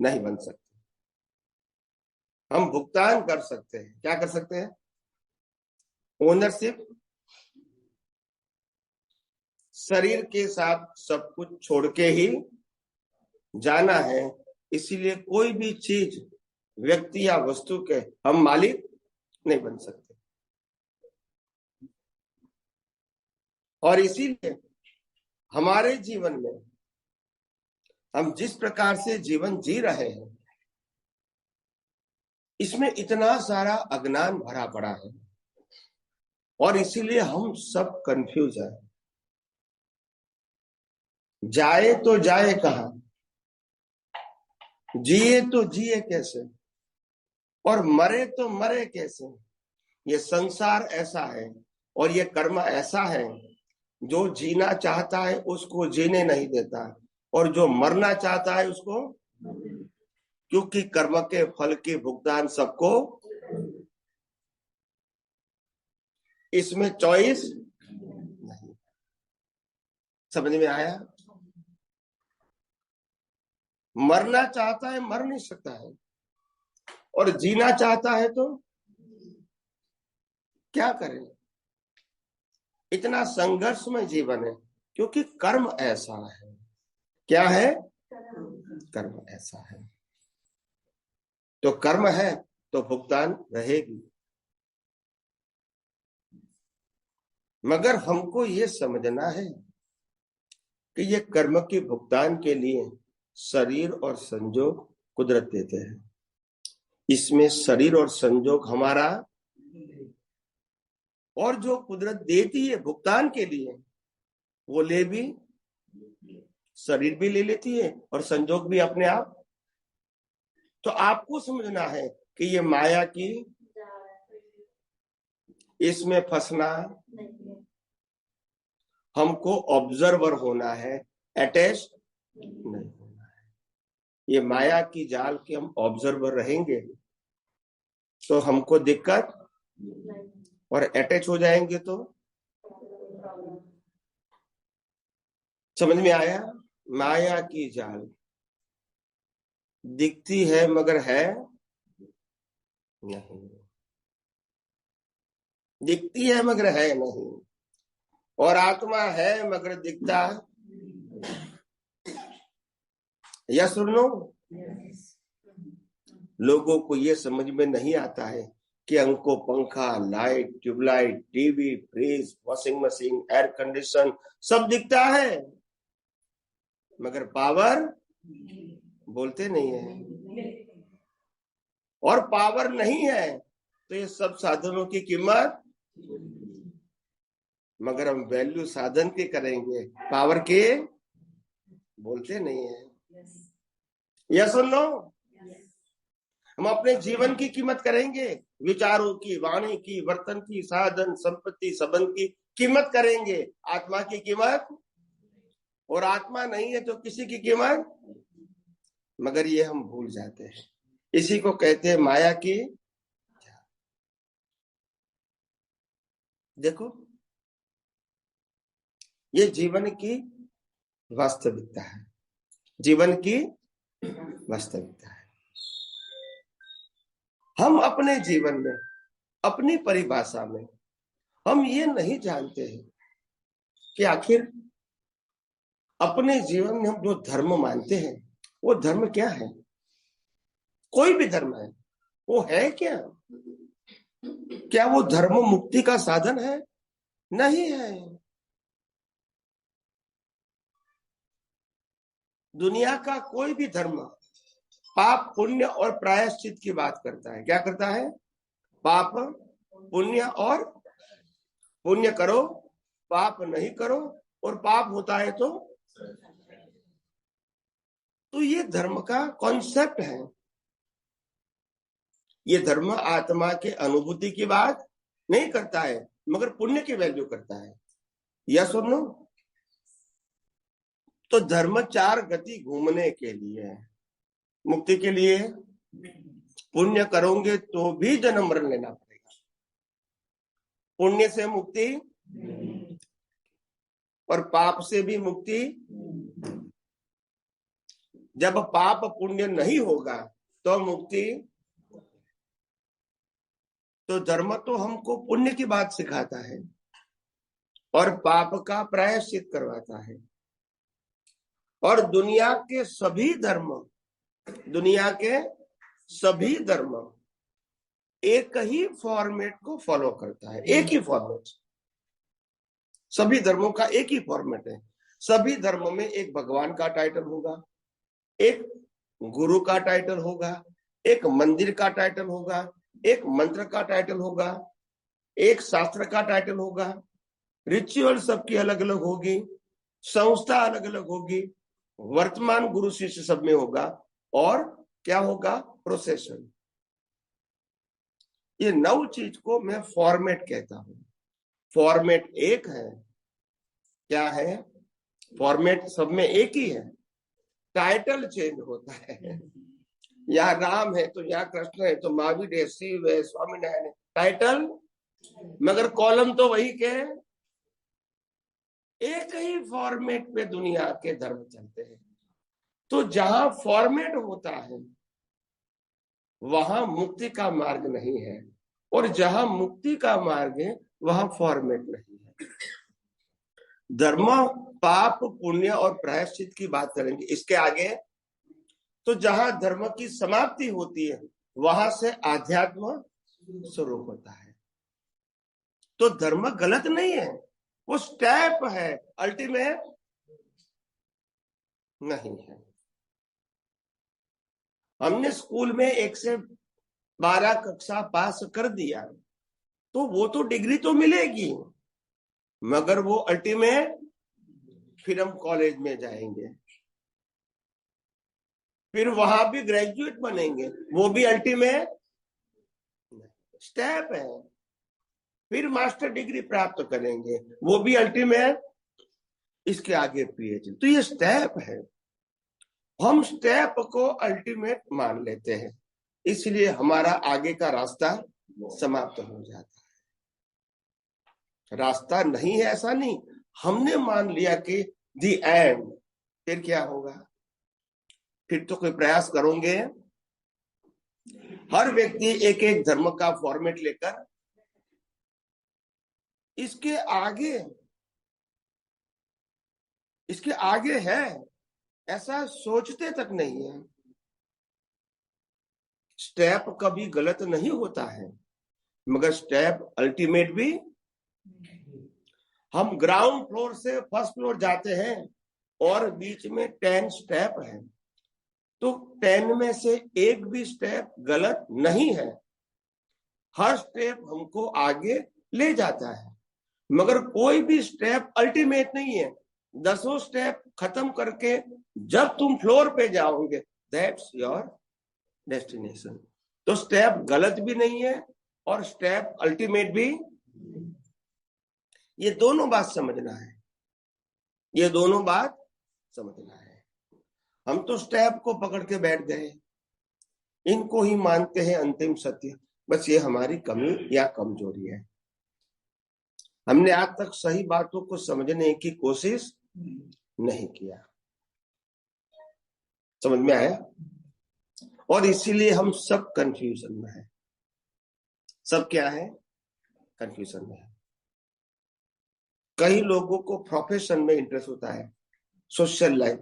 नहीं बन सकते। हम भुगतान कर सकते हैं। क्या कर सकते हैं? ओनरशिप। शरीर के साथ सब कुछ छोड़ के ही जाना है, इसीलिए कोई भी चीज, व्यक्ति या वस्तु के हम मालिक नहीं बन सकते। और इसीलिए हमारे जीवन में हम जिस प्रकार से जीवन जी रहे हैं इसमें इतना सारा अज्ञान भरा पड़ा है और इसीलिए हम सब कंफ्यूज हैं। जाए तो जाए कहां, जिए तो जिए कैसे, और मरे तो मरे कैसे। ये संसार ऐसा है और ये कर्म ऐसा है जो जीना चाहता है उसको जीने नहीं देता और जो मरना चाहता है उसको, क्योंकि कर्म के फल की भुगतान सबको, इसमें चॉइस नहीं। समझ में आया? मरना चाहता है मर नहीं सकता है और जीना चाहता है तो क्या करे। इतना संघर्ष में जीवन है क्योंकि कर्म ऐसा है। क्या है? कर्म ऐसा है। तो कर्म है तो भुगतान रहेगी। मगर हमको ये समझना है कि ये कर्म के भुगतान के लिए शरीर और संजोग कुदरत देते हैं। इसमें शरीर और संजोग हमारा, और जो कुदरत देती है भुगतान के लिए वो ले भी, शरीर भी ले लेती है और संजोग भी अपने आप। तो आपको समझना है कि ये माया की, इसमें फंसना, हमको ऑब्जर्वर होना है, अटैच नहीं होना है। ये माया की जाल के हम ऑब्जर्वर रहेंगे तो हमको दिक्कत, और अटैच हो जाएंगे तो, समझ में आया? माया की जाल दिखती है मगर है नहीं, दिखती है मगर है नहीं, और आत्मा है मगर दिखता या सुनो। लोगों को ये समझ में नहीं आता है कि हमको पंखा, light, tube light, TV, fridge, washing machine, air condition सब दिखता है, मगर पावर बोलते नहीं है। और पावर नहीं है तो ये सब साधनों की कीमत, मगर हम वैल्यू साधन के करेंगे, पावर के बोलते नहीं है। यस और नो? हम अपने जीवन की कीमत करेंगे, विचारों की, वाणी की, वर्तन की, साधन, संपत्ति, संबंध की कीमत करेंगे, आत्मा की कीमत। और आत्मा नहीं है तो किसी की कीमत, मगर ये हम भूल जाते हैं। इसी को कहते हैं माया की। देखो, ये जीवन की वास्तविकता है, जीवन की वास्तविकता है। हम अपने जीवन में, अपनी परिभाषा में हम ये नहीं जानते हैं कि आखिर अपने जीवन में हम जो धर्म मानते हैं वो धर्म क्या है। कोई भी धर्म है, वो है क्या? क्या वो धर्म मुक्ति का साधन है? नहीं है। दुनिया का कोई भी धर्म पाप, पुण्य और प्रायश्चित की बात करता है। क्या करता है? पाप, पुण्य, और पुण्य करो, पाप नहीं करो, और पाप होता है तो ये धर्म का कॉन्सेप्ट है। ये धर्म आत्मा के अनुभूति की बात नहीं करता है, मगर पुण्य की वैल्यू करता है। या सुनो, तो धर्म चार गति घूमने के लिए है, मुक्ति के लिए। पुण्य करोगे तो भी जन्म मरण लेना पड़ेगा, पुण्य से मुक्ति और पाप से भी मुक्ति। जब पाप पुण्य नहीं होगा तो मुक्ति। तो धर्म तो हमको पुण्य की बात सिखाता है और पाप का प्रायश्चित करवाता है। और दुनिया के सभी धर्म एक ही फॉर्मेट को फॉलो करता है, एक ही फॉर्मेट। सभी धर्मों का एक ही फॉर्मेट है। सभी धर्मों में एक भगवान का टाइटल होगा, एक गुरु का टाइटल होगा, एक मंदिर का टाइटल होगा, एक मंत्र का टाइटल होगा, एक शास्त्र का टाइटल होगा, रिचुअल सबकी अलग अलग होगी, संस्था अलग अलग होगी, वर्तमान गुरु शिष्य सब में होगा, और क्या होगा? प्रोसेशन। ये 9 चीज को मैं फॉर्मेट कहता हूं। फॉर्मेट एक है। क्या है? फॉर्मेट सब में एक ही है, टाइटल चेंज होता है। यहाँ राम है तो यहाँ कृष्ण है, तो महावीर है, शिव है, स्वामीनारायण है, टाइटल, मगर कॉलम तो वही के। एक ही फॉर्मेट पे दुनिया के धर्म चलते हैं। तो जहां फॉर्मेट होता है वहां मुक्ति का मार्ग नहीं है, और जहां मुक्ति का मार्ग है वहां फॉर्मेट नहीं है। धर्म पाप, पुण्य और प्रायश्चित की बात करेंगे इसके आगे। तो जहां धर्म की समाप्ति होती है वहां से आध्यात्म शुरू होता है। तो धर्म गलत नहीं है, वो स्टेप है, अल्टीमेट नहीं है। हमने स्कूल में 1 से 12 कक्षा पास कर दिया तो वो तो डिग्री तो मिलेगी, मगर वो अल्टीमेट, फिर हम कॉलेज में जाएंगे, फिर वहां भी ग्रेजुएट बनेंगे, वो भी अल्टीमेट स्टेप है। फिर मास्टर डिग्री प्राप्त करेंगे, वो भी अल्टीमेट, इसके आगे पीएचडी। तो ये स्टेप है। हम स्टेप को अल्टीमेट मान लेते हैं, इसलिए हमारा आगे का रास्ता समाप्त हो जाता है। रास्ता नहीं है ऐसा नहीं, हमने मान लिया कि दी एंड। फिर क्या होगा? फिर तो कोई प्रयास करोगे हर व्यक्ति एक एक धर्म का फॉर्मेट लेकर इसके आगे है ऐसा सोचते तक नहीं है। स्टेप कभी गलत नहीं होता है, मगर स्टेप अल्टीमेट भी। हम ग्राउंड फ्लोर से फर्स्ट फ्लोर जाते हैं और बीच में 10 स्टेप है, तो 10 में से एक भी स्टेप गलत नहीं है। हर स्टेप हमको आगे ले जाता है, मगर कोई भी स्टेप अल्टीमेट नहीं है। 10 स्टेप खत्म करके जब तुम फ्लोर पे जाओगे, दैट्स योर डेस्टिनेशन। तो स्टेप गलत भी नहीं है और स्टेप अल्टीमेट भी। ये दोनों बात समझना है, ये दोनों बात समझना है। हम तो स्टेप को पकड़ के बैठ गए, इनको ही मानते हैं अंतिम सत्य। बस ये हमारी कमी या कमजोरी है। हमने आज तक सही बातों को समझने की कोशिश नहीं किया। समझ में आया? और इसीलिए हम सब कंफ्यूजन में है। सब क्या है? कंफ्यूजन में है। कई लोगों को प्रोफेशन में इंटरेस्ट होता है, सोशल लाइफ,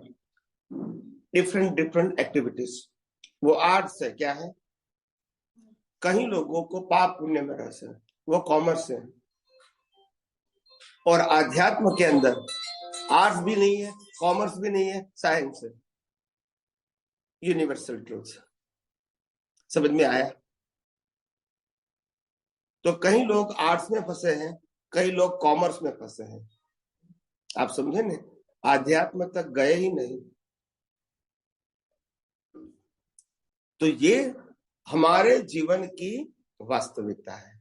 डिफरेंट एक्टिविटीज, वो आर्ट्स है, क्या है। कई लोगों को पाप पुण्य में रस है, वो कॉमर्स है। और आध्यात्म के अंदर आर्ट्स भी नहीं है, कॉमर्स भी नहीं है, साइंस है। Universal truth. समझ में आया? तो कई लोग आर्ट्स में फंसे हैं, कई लोग कॉमर्स में फंसे हैं। आप समझे ना? आध्यात्म तक गए ही नहीं। तो ये हमारे जीवन की वास्तविकता है,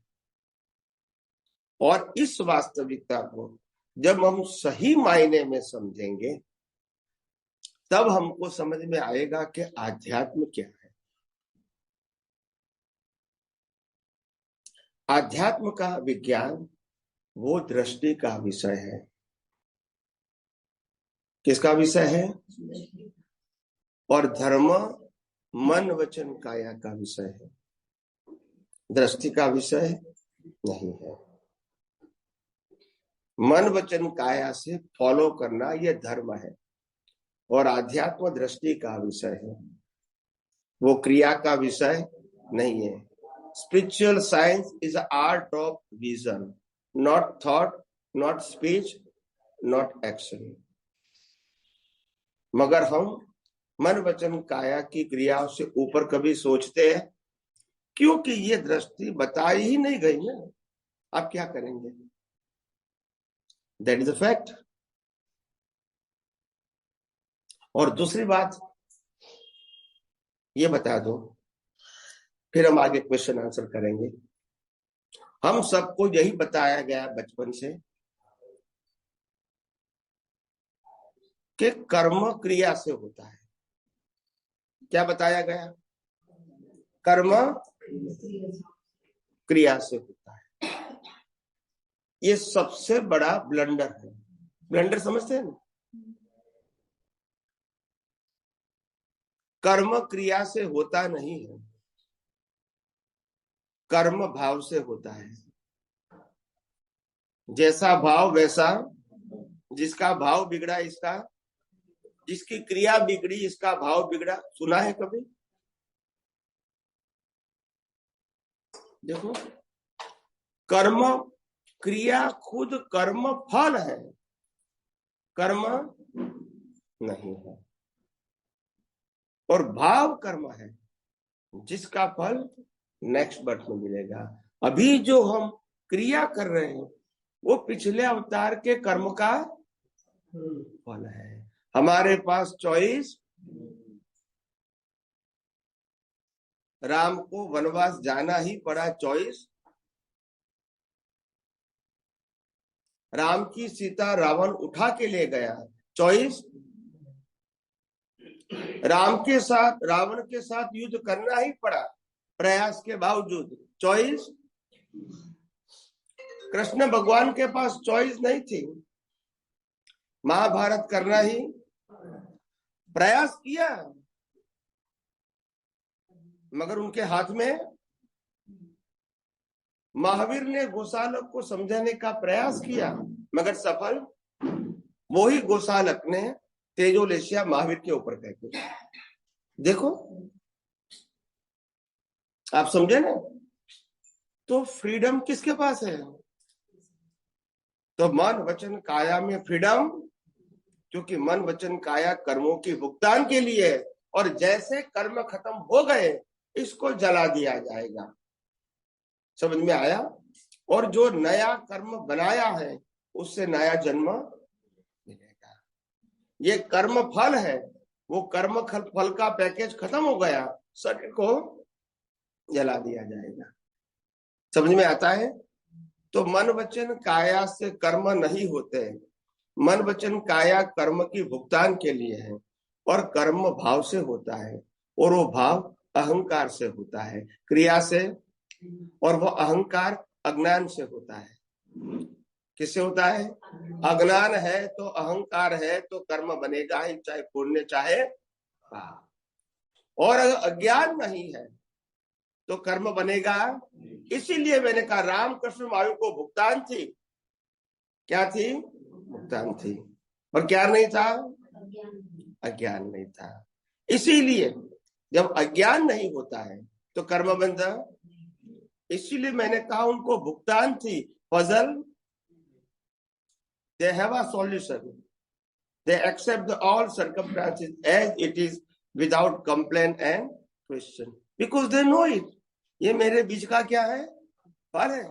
और इस वास्तविकता को जब हम सही मायने में समझेंगे, तब हमको समझ में आएगा कि आध्यात्म क्या है। आध्यात्म का विज्ञान वो दृष्टि का विषय है। किसका विषय है? और धर्म मन वचन काया का विषय है, दृष्टि का विषय नहीं है। मन वचन काया से फॉलो करना यह धर्म है, और आध्यात्म दृष्टि का विषय है, वो क्रिया का विषय नहीं है। Spiritual science is art of vision, not thought, not speech, not action. मगर हम मन वचन काया की क्रियाओं से ऊपर कभी सोचते हैं, क्योंकि ये दृष्टि बताई ही नहीं गई ना। आप क्या करेंगे? That is a fact. और दूसरी बात ये बता दो, फिर हम आगे क्वेश्चन आंसर करेंगे। हम सबको यही बताया गया बचपन से कि कर्म क्रिया से होता है। क्या बताया गया? कर्म क्रिया से होता है। ये सबसे बड़ा ब्लंडर है। ब्लंडर समझते हैं ना? कर्म क्रिया से होता नहीं है, कर्म भाव से होता है। जैसा भाव वैसा, जिसका भाव बिगड़ा इसका, जिसकी क्रिया बिगड़ी इसका भाव बिगड़ा। सुना है कभी? देखो, कर्म क्रिया खुद कर्म फल है, कर्म नहीं है। और भाव कर्म है, जिसका फल नेक्स्ट बर्थ में मिलेगा। अभी जो हम क्रिया कर रहे हैं वो पिछले अवतार के कर्म का फल है। हमारे पास चॉइस, राम को वनवास जाना ही पड़ा, चॉइस। राम की सीता रावण उठा के ले गया, चॉइस। राम के साथ रावण के साथ युद्ध करना ही पड़ा प्रयास के बावजूद, चॉइस। कृष्ण भगवान के पास चॉइस नहीं थी, महाभारत करना ही प्रयास किया, मगर उनके हाथ में, महावीर ने गोसालक को समझाने का प्रयास किया मगर सफल, वही गोसालक ने तेजोलेशिया महावीर के ऊपर फेंकी। देखो, आप समझे ना? तो फ्रीडम किसके पास है? तो मन वचन काया में फ्रीडम, क्योंकि मन वचन काया कर्मों की भुगतान के लिए है, और जैसे कर्म खत्म हो गए इसको जला दिया जाएगा। समझ में आया? और जो नया कर्म बनाया है उससे नया जन्म मिलेगा। ये कर्म फल है, वो कर्म फल का पैकेज खत्म हो गया, शरीर को जला दिया जाएगा। समझ में आता है? तो मन वचन काया से कर्म नहीं होते, मन वचन काया कर्म की भुगतान के लिए है, और कर्म भाव से होता है, और वो भाव अहंकार से होता है, क्रिया से, और वो अहंकार अज्ञान से होता है। किससे होता है? अज्ञान है तो अहंकार है तो कर्म बनेगा ही, चाहे पुण्य चाहे पाप। और अगर अज्ञान नहीं है तो कर्म बनेगा। इसीलिए मैंने कहा रामकृष्ण वायु को भुगतान थी। क्या थी? भुगतान थी। और क्या नहीं था? अज्ञान नहीं था। इसीलिए जब अज्ञान नहीं होता है तो कर्म बनता। इसीलिए मैंने कहा उनको भुगतान थी। Puzzle, they have a solution. They accept all circumstances as it is without complaint and question, because they know it. ये मेरे बीच का क्या है? फल है।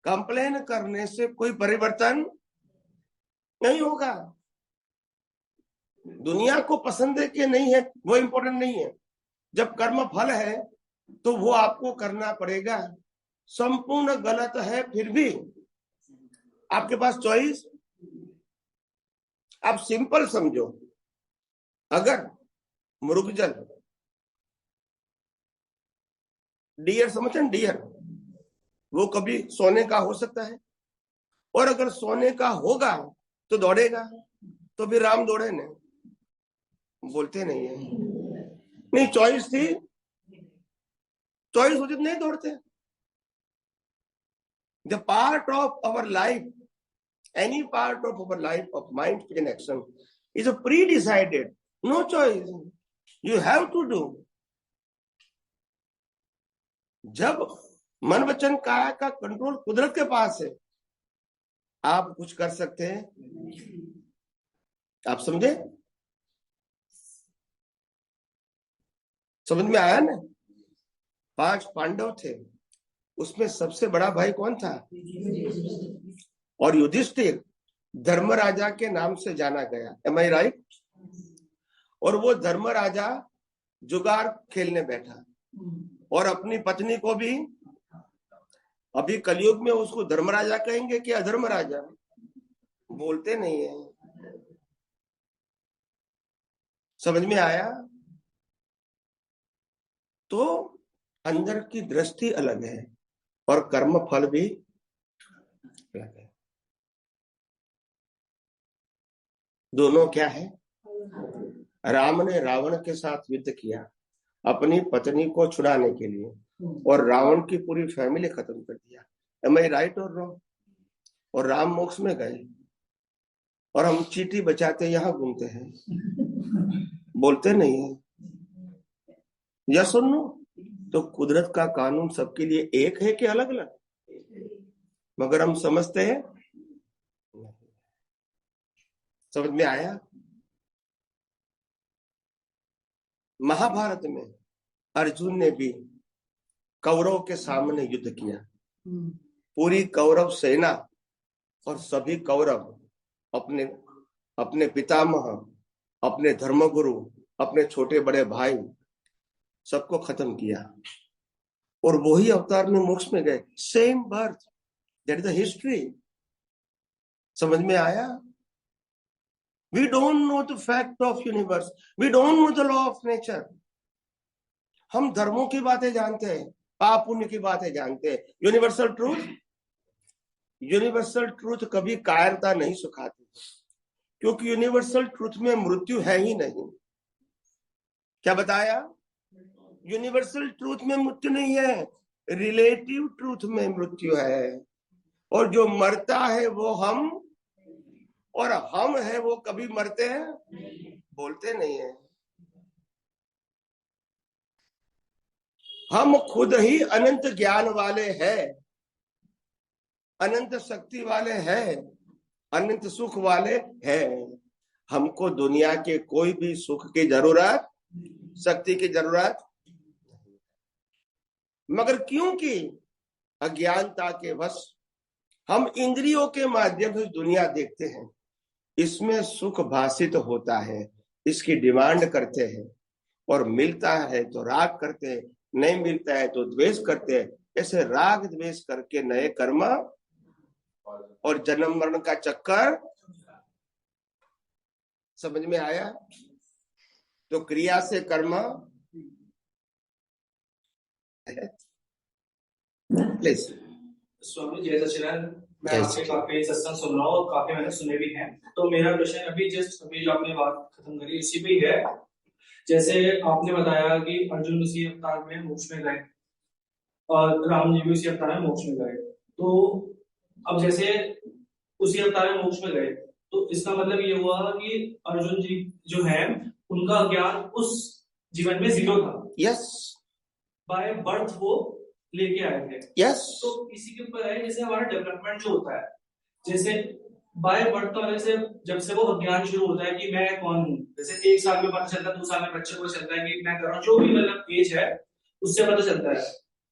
कंप्लेन करने से कोई परिवर्तन नहीं होगा। दुनिया को पसंद है कि नहीं है वो इंपॉर्टेंट नहीं है। जब कर्म फल है तो वो आपको करना पड़ेगा। संपूर्ण गलत है फिर भी आपके पास चॉइस। आप सिंपल समझो, अगर मृगजल, डियर समझते हैं, डियर, वो कभी सोने का हो सकता है, और अगर सोने का होगा तो दौड़ेगा। तो भी राम दौड़े ने, बोलते नहीं है। नहीं, चॉइस थी, चॉइस होती तो नहीं दौड़ते। The part of our life, any part of our life of mind, speech and action is a pre-decided, no choice, you have to do. जब मन वचन काया का कंट्रोल कुदरत के पास है, आप कुछ कर सकते हैं? आप समझे? समझ में आया ना? 5 पांडव थे, उसमें सबसे बड़ा भाई कौन था? और युधिष्ठिर धर्मराजा के नाम से जाना गया। M I right? और वो धर्मराजा जुगार खेलने बैठा, और अपनी पत्नी को भी, अभी कलयुग में उसको धर्मराजा कहेंगे कि अधर्मराजा? बोलते नहीं है। समझ में आया? तो अंदर की दृष्टि अलग है और कर्म फल भी अलग है। दोनों क्या है? राम ने रावण के साथ युद्ध किया अपनी पत्नी को छुड़ाने के लिए, और रावण की पूरी फैमिली खत्म कर दिया। एम आई राइट और रॉन्ग? और राम मोक्ष में गए, और हम चींटी बचाते यहां घूमते हैं, बोलते नहीं है। या सुनो, तो कुदरत का कानून सबके लिए एक है कि अलग अलग? मगर हम समझते हैं। समझ में आया? महाभारत में अर्जुन ने भी कौरव के सामने युद्ध किया। पूरी कौरव सेना और सभी कौरव अपने अपने पितामह, अपने धर्मगुरु, अपने छोटे बड़े भाई, सबको खत्म किया, और वही अवतार में मोक्ष में गए। Same birth, that is the history. समझ में आया? We don't know the fact of universe. We don't know the law of nature. हम धर्मों की बातें जानते हैं, पाप पुण्य की बातें जानते हैं। यूनिवर्सल ट्रूथ, यूनिवर्सल ट्रूथ कभी कायरता नहीं सुखाती, क्योंकि यूनिवर्सल ट्रूथ में मृत्यु है ही नहीं। क्या बताया? यूनिवर्सल ट्रूथ में मृत्यु नहीं है, रिलेटिव ट्रूथ में मृत्यु है। और जो मरता है वो हम, और हम है वो कभी मरते हैं? बोलते नहीं है। हम खुद ही अनंत ज्ञान वाले हैं, अनंत शक्ति वाले हैं, अनंत सुख वाले हैं। हमको दुनिया के कोई भी सुख की जरूरत, शक्ति की जरूरत, मगर क्योंकि अज्ञानता के वश हम इंद्रियों के माध्यम से दुनिया देखते हैं, इसमें सुख भाषित होता है, इसकी डिमांड करते हैं, और मिलता है तो राग करते हैं, नहीं मिलता है तो द्वेष करते हैं। ऐसे राग द्वेष करके नए कर्म और जन्म मरण का चक्कर। समझ में आया? तो क्रिया से कर्म। प्लीज। स्वामी जय सचिदानंद, मैं आपके काफी सत्संग सुन रहा हूँ और काफी मैंने सुने भी हैं। तो मेरा प्रश्न अभी जस्ट अभी जो आपने बात खत्म करी इसी पे ही है। जैसे आपने बताया कि अर्जुन उसी अवतार में मोक्ष में गए और राम जी भी उसी अवतार में मोक्ष में गए। तो अब जैसे उसी अवतार में मोक्ष में गए तो इसका मतलब ये हुआ कि अर्जुन जी जो है उनका ज्ञान उस जीवन में जीरो था। यस। बाय बर्थ वो लेके आए थे। यस। तो इसी के ऊपर है, जैसे हमारा डेवलपमेंट जो होता है, जैसे बाय बर्थ तो अलग से जब से वो अज्ञान शुरू होता है कि मैं कौन हूँ, जैसे 1 साल में पता चलता है, 2 साल में बच्चे को चलता है कि मैं कर रहा हूँ, जो भी मतलब एज है उससे पता चलता है।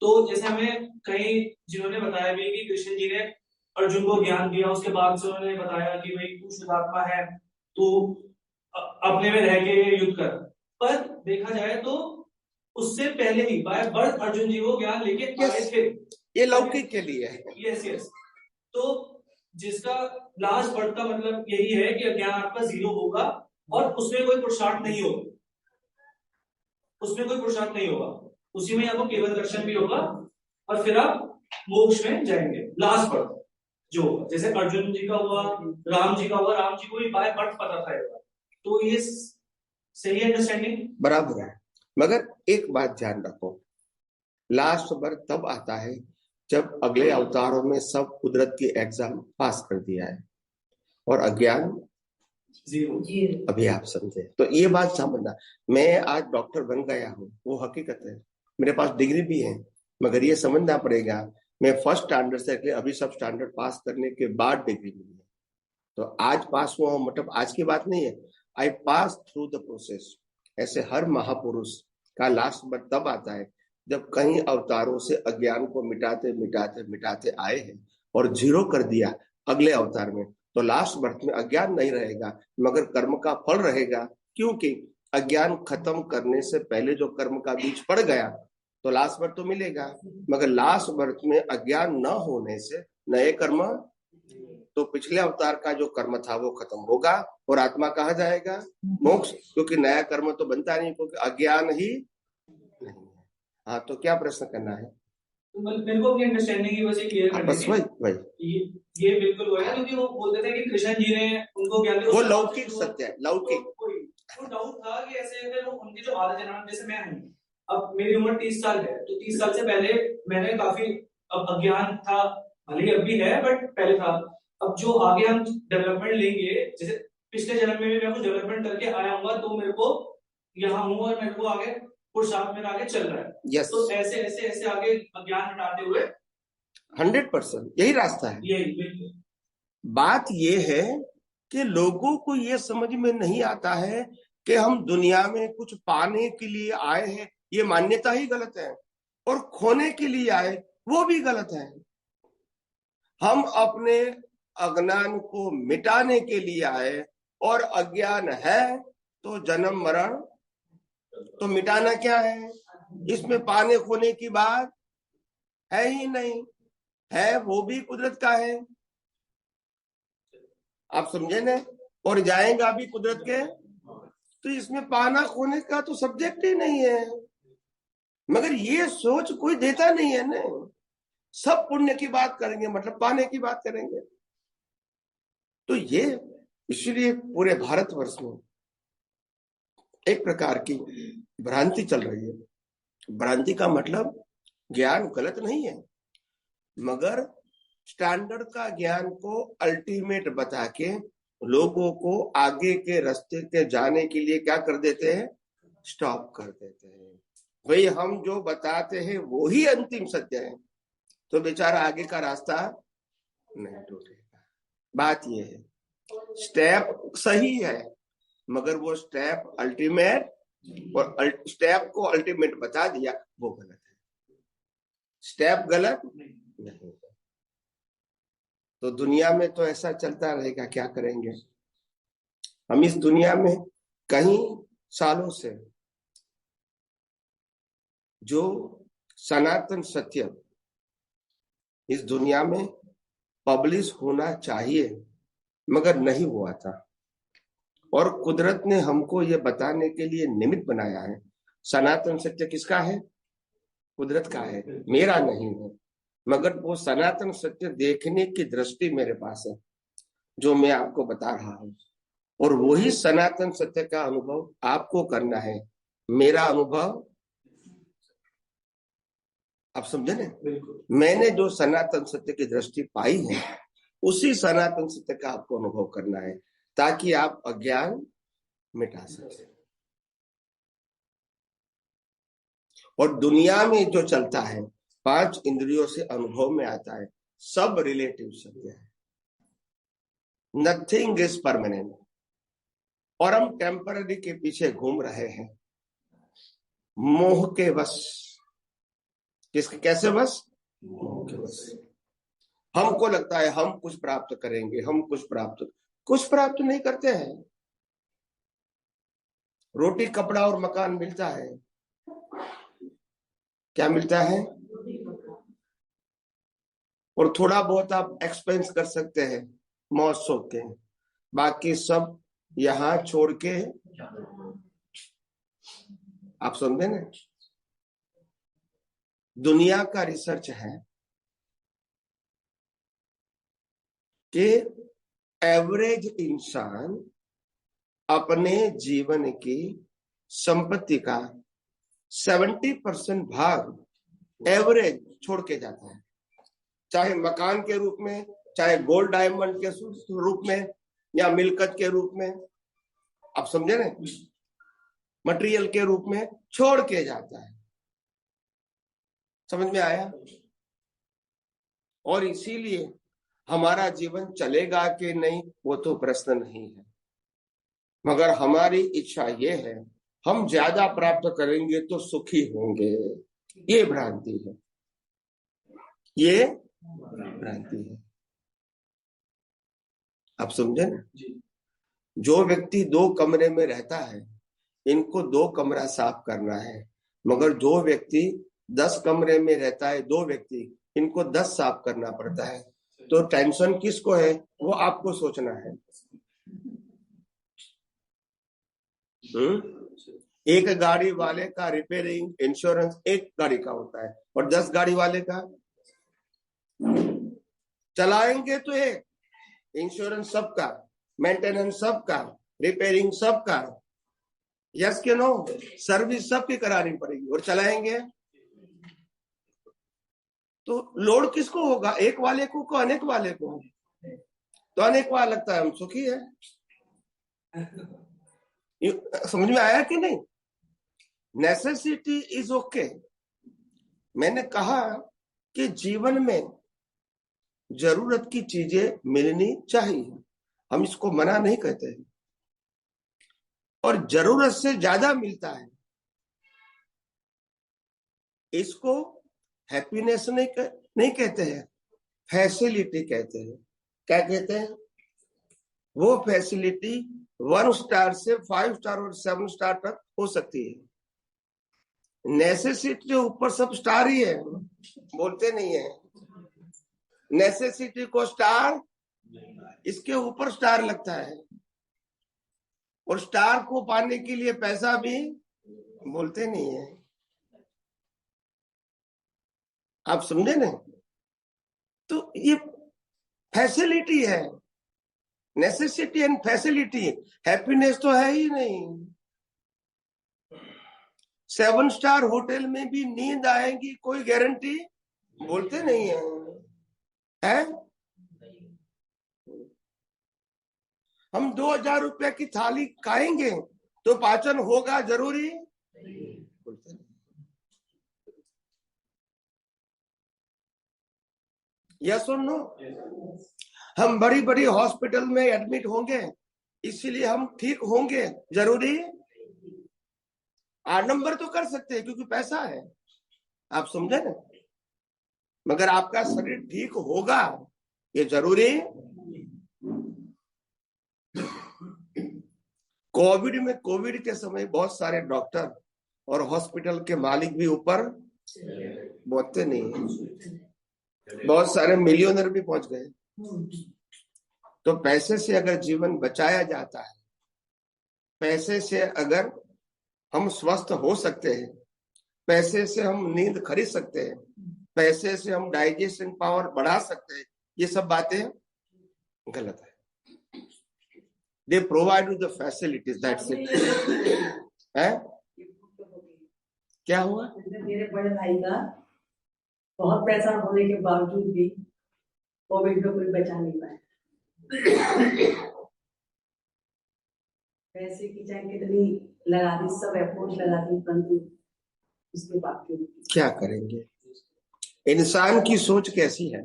तो जैसे हमें कई जिन्होंने बताया भी कि कृष्ण जी ने अर्जुन को ज्ञान दिया, उसके बाद से उन्होंने बताया कि भाई तू शुद्धात्मा है, तू अपने में रह के युद्ध कर। पर देखा जाए तो उससे पहले ही बाय बर्थ अर्जुन जी वो ज्ञान लेके आए थे। ये लौकिक के लिए है। Yes yes. तो जिसका लास्ट बर्थ का मतलब यही है कि ज्ञान आपका जीरो होगा और उसमें कोई पुरुषार्थ नहीं होगा, उसमें कोई पुरुषार्थ नहीं होगा, उसी में आपको केवल दर्शन भी होगा और फिर आप मोक्ष में जाएंगे। लास्ट बर्थ जो होगा, जैसे अर्जुन जी का हुआ, राम जी का हुआ, राम जी को भी बाय बर्थ पता था। तो ये सही अंडरस्टैंडिंग? बराबर है, मगर एक बात ध्यान रखो, लास्ट बर्थ तब आता है जब अगले अवतारों में सब कुदरत की एग्जाम पास कर दिया है और अज्ञान जीरो। अभी आप समझे तो ये बात समझना। मैं आज डॉक्टर बन गया हूँ, वो हकीकत है, मेरे पास डिग्री भी है, मगर ये समझना पड़ेगा मैं फर्स्ट स्टैंडर्ड से अभी सब स्टैंडर्ड पास करने के बाद डिग्री मिली है। तो आज पास हुआ मतलब आज की बात नहीं है, आई पास थ्रू द प्रोसेस। ऐसे हर महापुरुष का लास्ट बर्थ तब आता है जब कई अवतारों से अज्ञान को मिटाते मिटाते मिटाते आए हैं और जीरो कर दिया अगले अवतार में। तो लास्ट बर्थ में अज्ञान नहीं रहेगा मगर कर्म का फल रहेगा, क्योंकि अज्ञान खत्म करने से पहले जो कर्म का बीज पड़ गया तो लास्ट बर्थ तो मिलेगा, मगर लास्ट बर्थ में अज्ञान न होने से नए कर्म, तो पिछले अवतार का जो कर्म था वो खत्म होगा और आत्मा कहा जाएगा मोक्ष, क्योंकि नया कर्म तो बनता नहीं, क्योंकि अज्ञान ही नहीं है। हाँ, तो क्या प्रश्न करना है? मेरे को अपनी अंडरस्टैंडिंग की वजह क्लियर करनी बस वही ये बिल्कुल वही, क्योंकि वो बोलते थे कि कृष्ण जी ने उनको ज्ञान दिया, वो लौकिक सत्य है, लौकिक। वो डाउट था कि ऐसे वो उनकी जो आधा जन्म, जैसे मैं हूँ, अब मेरी उम्र 30 साल है, तो 30 साल से पहले मैंने काफी अब अज्ञान था, भले अब भी है बट पहले था। अब जो आगे हम डेवलपमेंट लेंगे, जैसे पिछले जन्म में भी मैं कुछ डेवलपमेंट करके आया हूँ तो मेरे को यहाँ हूँ और मेरे को आगे पुरुषार्थ मेरा आगे चल रहा है। yes. तो ऐसे ऐसे ऐसे आगे अज्ञान हटाते हुए 100% यही रास्ता है। यही बात ये है कि लोगों को ये समझ में नहीं आता है कि हम दुनिया में कुछ पाने के लिए आए हैं, ये मान्यता ही गलत है, और खोने के लिए आए वो भी गलत है। हम अपने अज्ञान को मिटाने के लिए आए और अज्ञान है तो जन्म मरण, तो मिटाना क्या है? इसमें पाने खोने की बात है ही नहीं, है वो भी कुदरत का है, आप समझे ना, और जाएगा भी कुदरत के, तो इसमें पाना खोने का तो सब्जेक्ट ही नहीं है। मगर ये सोच कोई देता नहीं है ना, सब पुण्य की बात करेंगे मतलब पाने की बात करेंगे। तो ये इसलिए पूरे भारतवर्ष में एक प्रकार की भ्रांति चल रही है। भ्रांति का मतलब ज्ञान गलत नहीं है, मगर स्टैंडर्ड का ज्ञान को अल्टीमेट बता के लोगों को आगे के रास्ते के जाने के लिए क्या कर देते हैं, स्टॉप कर देते हैं। भाई हम जो बताते हैं वो ही अंतिम सत्य है, तो बेचारा आगे का रास्ता नहीं ढूंढेगा। बात ये है, स्टेप सही है मगर वो स्टेप अल्टीमेट, और स्टेप को अल्टीमेट बता दिया वो गलत है। स्टेप गलत नहीं है। तो दुनिया में तो ऐसा चलता रहेगा, क्या करेंगे हम। इस दुनिया में कई सालों से जो सनातन सत्य इस दुनिया में पब्लिश होना चाहिए मगर नहीं हुआ था, और कुदरत ने हमको ये बताने के लिए निमित्त बनाया है। सनातन सत्य किसका है, कुदरत का है, मेरा नहीं है। मगर वो सनातन सत्य देखने की दृष्टि मेरे पास है जो मैं आपको बता रहा हूं, और वही सनातन सत्य का अनुभव आपको करना है। मेरा अनुभव आप समझे ना, मैंने जो सनातन सत्य की दृष्टि पाई है उसी सनातन सत्य का आपको अनुभव करना है ताकि आप अज्ञान मिटा सके। और दुनिया में जो चलता है 5 इंद्रियों से अनुभव में आता है, सब रिलेटिव सत्य है, नथिंग इज परमानेंट। और हम टेम्पररी के पीछे घूम रहे हैं, मोह के वश। किसके कैसे वश, मोह के वश। हमको लगता है हम कुछ प्राप्त करेंगे, हम कुछ प्राप्त नहीं करते हैं। रोटी कपड़ा और मकान मिलता है, क्या मिलता है, और थोड़ा बहुत आप एक्सपेंस कर सकते हैं मौज शौक के, बाकी सब यहां छोड़ के, आप समझे ना। दुनिया का रिसर्च है कि एवरेज इंसान अपने जीवन की संपत्ति का 70% भाग एवरेज छोड़ के जाता है, चाहे मकान के रूप में, चाहे गोल्ड डायमंड के रूप में, या मिलकत के रूप में, आप समझे ना, मटेरियल के रूप में छोड़ के जाता है। समझ में आया। और इसीलिए हमारा जीवन चलेगा कि नहीं वो तो प्रश्न नहीं है, मगर हमारी इच्छा ये है हम ज्यादा प्राप्त करेंगे तो सुखी होंगे। ये भ्रांति है, ये भ्रांति है। आप समझे ना। जो व्यक्ति 2 कमरे में रहता है इनको 2 कमरा साफ करना है, मगर जो व्यक्ति 10 कमरे में रहता है, 2 व्यक्ति, इनको 10 साफ करना पड़ता है। तो टेंशन किसको है वो आपको सोचना है। एक गाड़ी वाले का रिपेयरिंग इंश्योरेंस एक गाड़ी का होता है, और 10 गाड़ी वाले का चलाएंगे तो एक इंश्योरेंस सबका, मेंटेनेंस सबका, रिपेयरिंग सबका, यस के नो, सर्विस सबकी करानी पड़ेगी, और चलाएंगे तो लोड किसको होगा, एक वाले को अनेक वाले को। तो अनेक वाला लगता है हम सुखी है। समझ में आया कि नहीं। Necessity is okay. मैंने कहा कि जीवन में जरूरत की चीजें मिलनी चाहिए, हम इसको मना नहीं कहते हैं, और जरूरत से ज्यादा मिलता है इसको हैप्पीनेस नहीं कहते हैं, फैसिलिटी कहते हैं। क्या कहते हैं, वो फैसिलिटी 1 स्टार से 5 स्टार और 7 स्टार तक हो सकती है। नेसेसिटी के ऊपर सब स्टार ही है, बोलते नहीं है। नेसेसिटी को स्टार, इसके ऊपर स्टार लगता है, और स्टार को पाने के लिए पैसा भी बोलते नहीं है। आप समझे ना। तो ये फैसिलिटी है, नेसेसिटी एंड फैसिलिटी। हैप्पीनेस तो है ही नहीं। 7 स्टार होटल में भी नींद आएगी कोई गारंटी बोलते नहीं है? हम 2000 रुपए की थाली खाएंगे तो पाचन होगा जरूरी? बोलते नहीं। यस और नो? हम बड़ी बड़ी हॉस्पिटल में एडमिट होंगे इसीलिए हम ठीक होंगे जरूरी? आडंबर तो कर सकते हैं क्योंकि पैसा है, आप समझे ना, मगर आपका शरीर ठीक होगा ये जरूरी? कोविड के समय बहुत सारे डॉक्टर और हॉस्पिटल के मालिक भी ऊपर बोलते नहीं है, बहुत सारे मिलियनर भी पहुंच गए। तो पैसे से अगर जीवन बचाया जाता है, पैसे से अगर हम स्वस्थ हो सकते हैं, पैसे से हम नींद खरीद सकते हैं, पैसे से हम डाइजेशन पावर बढ़ा सकते हैं, ये सब बातें गलत है। They provide you the facilities, that's it. है? क्या हुआ? मेरे बड़े भाई का बहुत पैसा होने के बावजूद भी कोविड में कोई बचा नहीं पाया। पैसे की चाहे कितनी लगा दी, सब एफर्ट लगा दी, परंतु उसके बावजूद क्या करेंगे? इंसान की सोच कैसी है?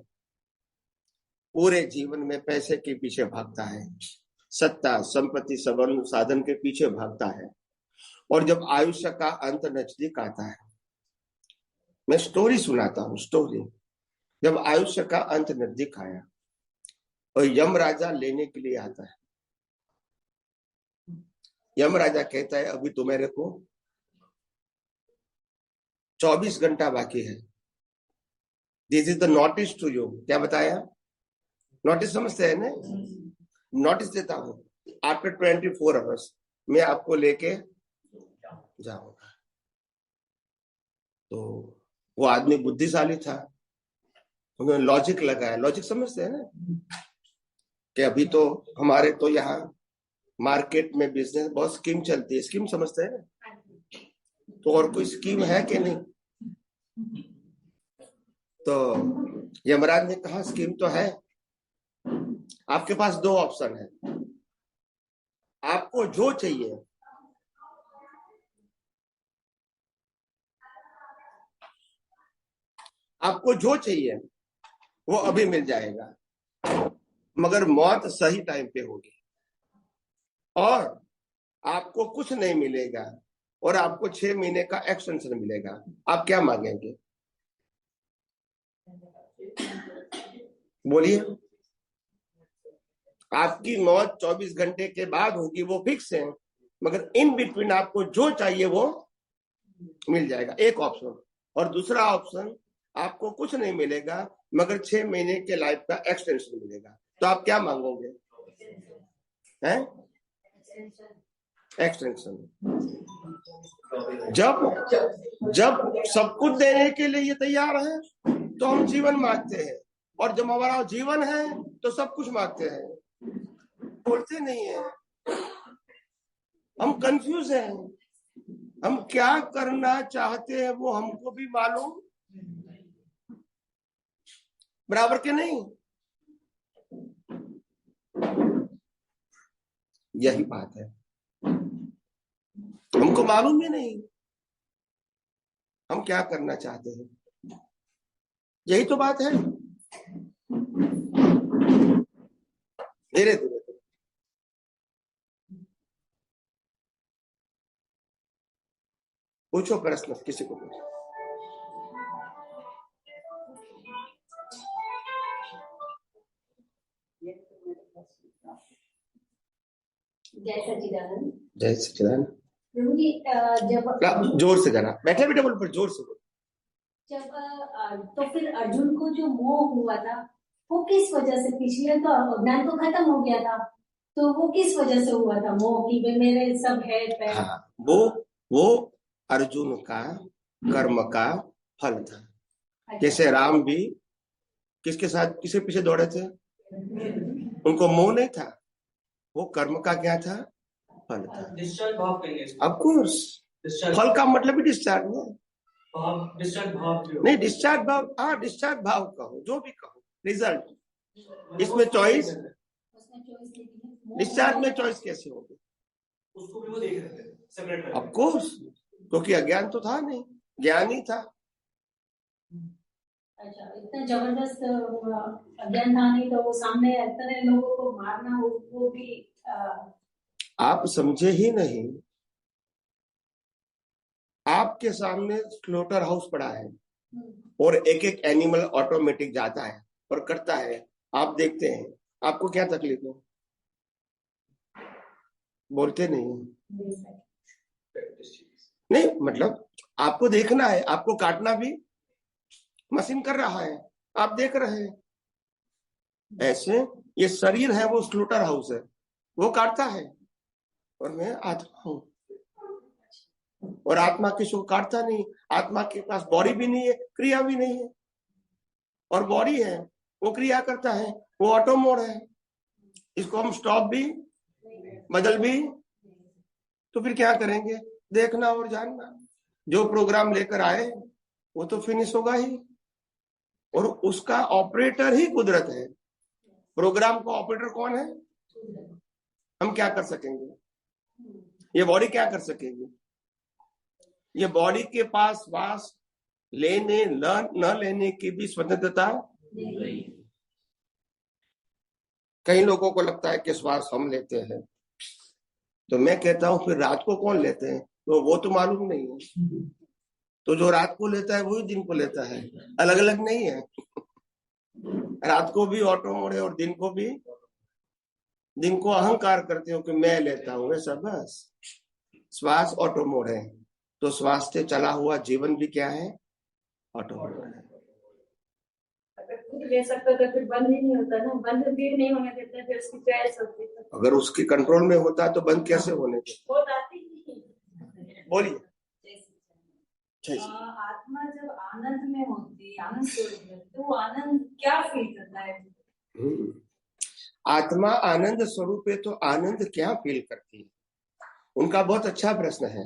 पूरे जीवन में पैसे के पीछे भागता है, सत्ता संपत्ति सबल साधन के पीछे भागता है, और जब आयुष्य का अंत नजदीक आता है, मैं स्टोरी सुनाता हूँ, स्टोरी। जब आयुष्य का अंत नजदीक आया और यम राजा लेने के लिए आता है, यम राजा कहता है अभी तो मेरे को 24 घंटा बाकी है। This is the notice to you. क्या बताया? नोटिस समझते हैं ना? नोटिस देता हूं, आफ्टर 24 आवर्स मैं आपको लेके जाऊंगा। तो वो आदमी बुद्धिशाली था, उन्होंने लॉजिक लगाया। लॉजिक समझते हैं ना कि अभी तो हमारे तो यहाँ मार्केट में बिजनेस बहुत स्कीम चलती है, स्कीम समझते हैं ना? तो और कोई स्कीम है कि नहीं? तो यमराज ने कहा स्कीम तो है, आपके पास 2 ऑप्शन है, आपको जो चाहिए वो अभी मिल जाएगा, मगर मौत सही टाइम पे होगी, और आपको कुछ नहीं मिलेगा, और आपको 6 महीने का एक्सटेंशन मिलेगा। आप क्या मांगेंगे? बोलिए। आपकी मौत 24 घंटे के बाद होगी, वो फिक्स है, मगर इन बिटवीन आपको जो चाहिए वो मिल जाएगा, एक ऑप्शन। और दूसरा ऑप्शन, आपको कुछ नहीं मिलेगा मगर 6 महीने के लाइफ का एक्सटेंशन मिलेगा। तो आप क्या मांगोगे? हैं? एक्सटेंशन। जब सब कुछ देने के लिए ये तैयार है तो हम जीवन मांगते हैं, और जब हमारा जीवन है तो सब कुछ मांगते हैं। बोलते नहीं है, हम कंफ्यूज हैं, हम क्या करना चाहते हैं वो हमको भी मालूम बराबर के नहीं। यही बात है, हमको मालूम ही नहीं हम क्या करना चाहते हैं। यही तो बात है। धीरे धीरे पूछो प्रश्न, किसी को पूछो। जय सच्चिदानंद। जय सच्चिदानंद। प्रभु जी, जब जोर से गाना, बैठे बैठे बोल, पर जोर से बोल। जब तो फिर अर्जुन को जो मोह हुआ था वो किस वजह से? पिछले तो अज्ञान तो खत्म हो गया था, तो वो किस वजह से हुआ था मोह की? वे मेरे सब है पैर। हाँ, वो अर्जुन का कर्म का फल था। जैसे राम भी किसके साथ, किसके पीछे दौड़े थे? उनको मोह नहीं था, वो कर्म का क्या था? फल था। डिस्चार्ज भाव कहेंगे। ऑफ कोर्स डिस्चार्ज फल का मतलब ही डिस्चार्ज है। भाव, डिस्चार्ज भाव भी हो। नहीं, डिस्चार्ज भाव, हाँ डिस्चार्ज भाव कहो, जो भी कहो, रिजल्ट। इसमें चॉइस, उसमें चॉइस देती है। डिस्चार्ज में चॉइस कैसे होगी? उसको भी वो देख रहे थे सेपरेट करके। ऑफ कोर्स, क्योंकि अज्ञान तो था नहीं, ज्ञान ही था। अच्छा, इतना जबरदस्त अज्ञान था नहीं तो वो सामने इतने लोगों को मारना वो भी आप समझे ही नहीं। आपके सामने स्लोटर हाउस पड़ा है और एक एक एनिमल ऑटोमेटिक जाता है और करता है, आप देखते हैं, आपको क्या तकलीफ है? बोलते नहीं। नहीं मतलब आपको देखना है, आपको काटना भी मशीन कर रहा है, आप देख रहे हैं। ऐसे ये शरीर है वो स्लोटर हाउस है, वो काटता है और मैं आत्मा हूं, और आत्मा किसी को काटता नहीं। आत्मा के पास बॉडी भी नहीं है, क्रिया भी नहीं है, और बॉडी है वो क्रिया करता है, वो ऑटो मोड है। इसको हम स्टॉप भी बदल भी, तो फिर क्या करेंगे? देखना और जानना। जो प्रोग्राम लेकर आए वो तो फिनिश होगा ही, और उसका ऑपरेटर ही कुदरत है। प्रोग्राम का ऑपरेटर कौन है? हम क्या कर सकेंगे? ये बॉडी क्या कर सकेगी? ये बॉडी के पास श्वास लेने न लेने की भी स्वतंत्रता नहीं। कई लोगों को लगता है कि श्वास हम लेते हैं, तो मैं कहता हूं फिर रात को कौन लेते हैं? तो वो तो मालूम नहीं है। तो जो रात को लेता है वही दिन को लेता है, अलग अलग नहीं है। रात को भी ऑटो मोड है और दिन को भी। दिन को अहंकार करते हो कि मैं लेता हूं, ऐसा बस। श्वास ऑटो मोड है, तो श्वास से चला हुआ जीवन भी क्या है? ऑटो मोड है। ले सकते तो फिर बंद ही नहीं होता ना, बंद भी नहीं होने देते, फिर उसकी चॉइस होती है। अगर उसकी कंट्रोल में होता तो बंद कैसे होने देते? वो आती नहीं। बोलिए। आत्मा जब आनंद में होती है, आनंद स्वरूप में, तो वो आनंद क्या फील करता है? आत्मा आनंद स्वरूप है तो आनंद क्या फील करती है? उनका बहुत अच्छा प्रश्न है।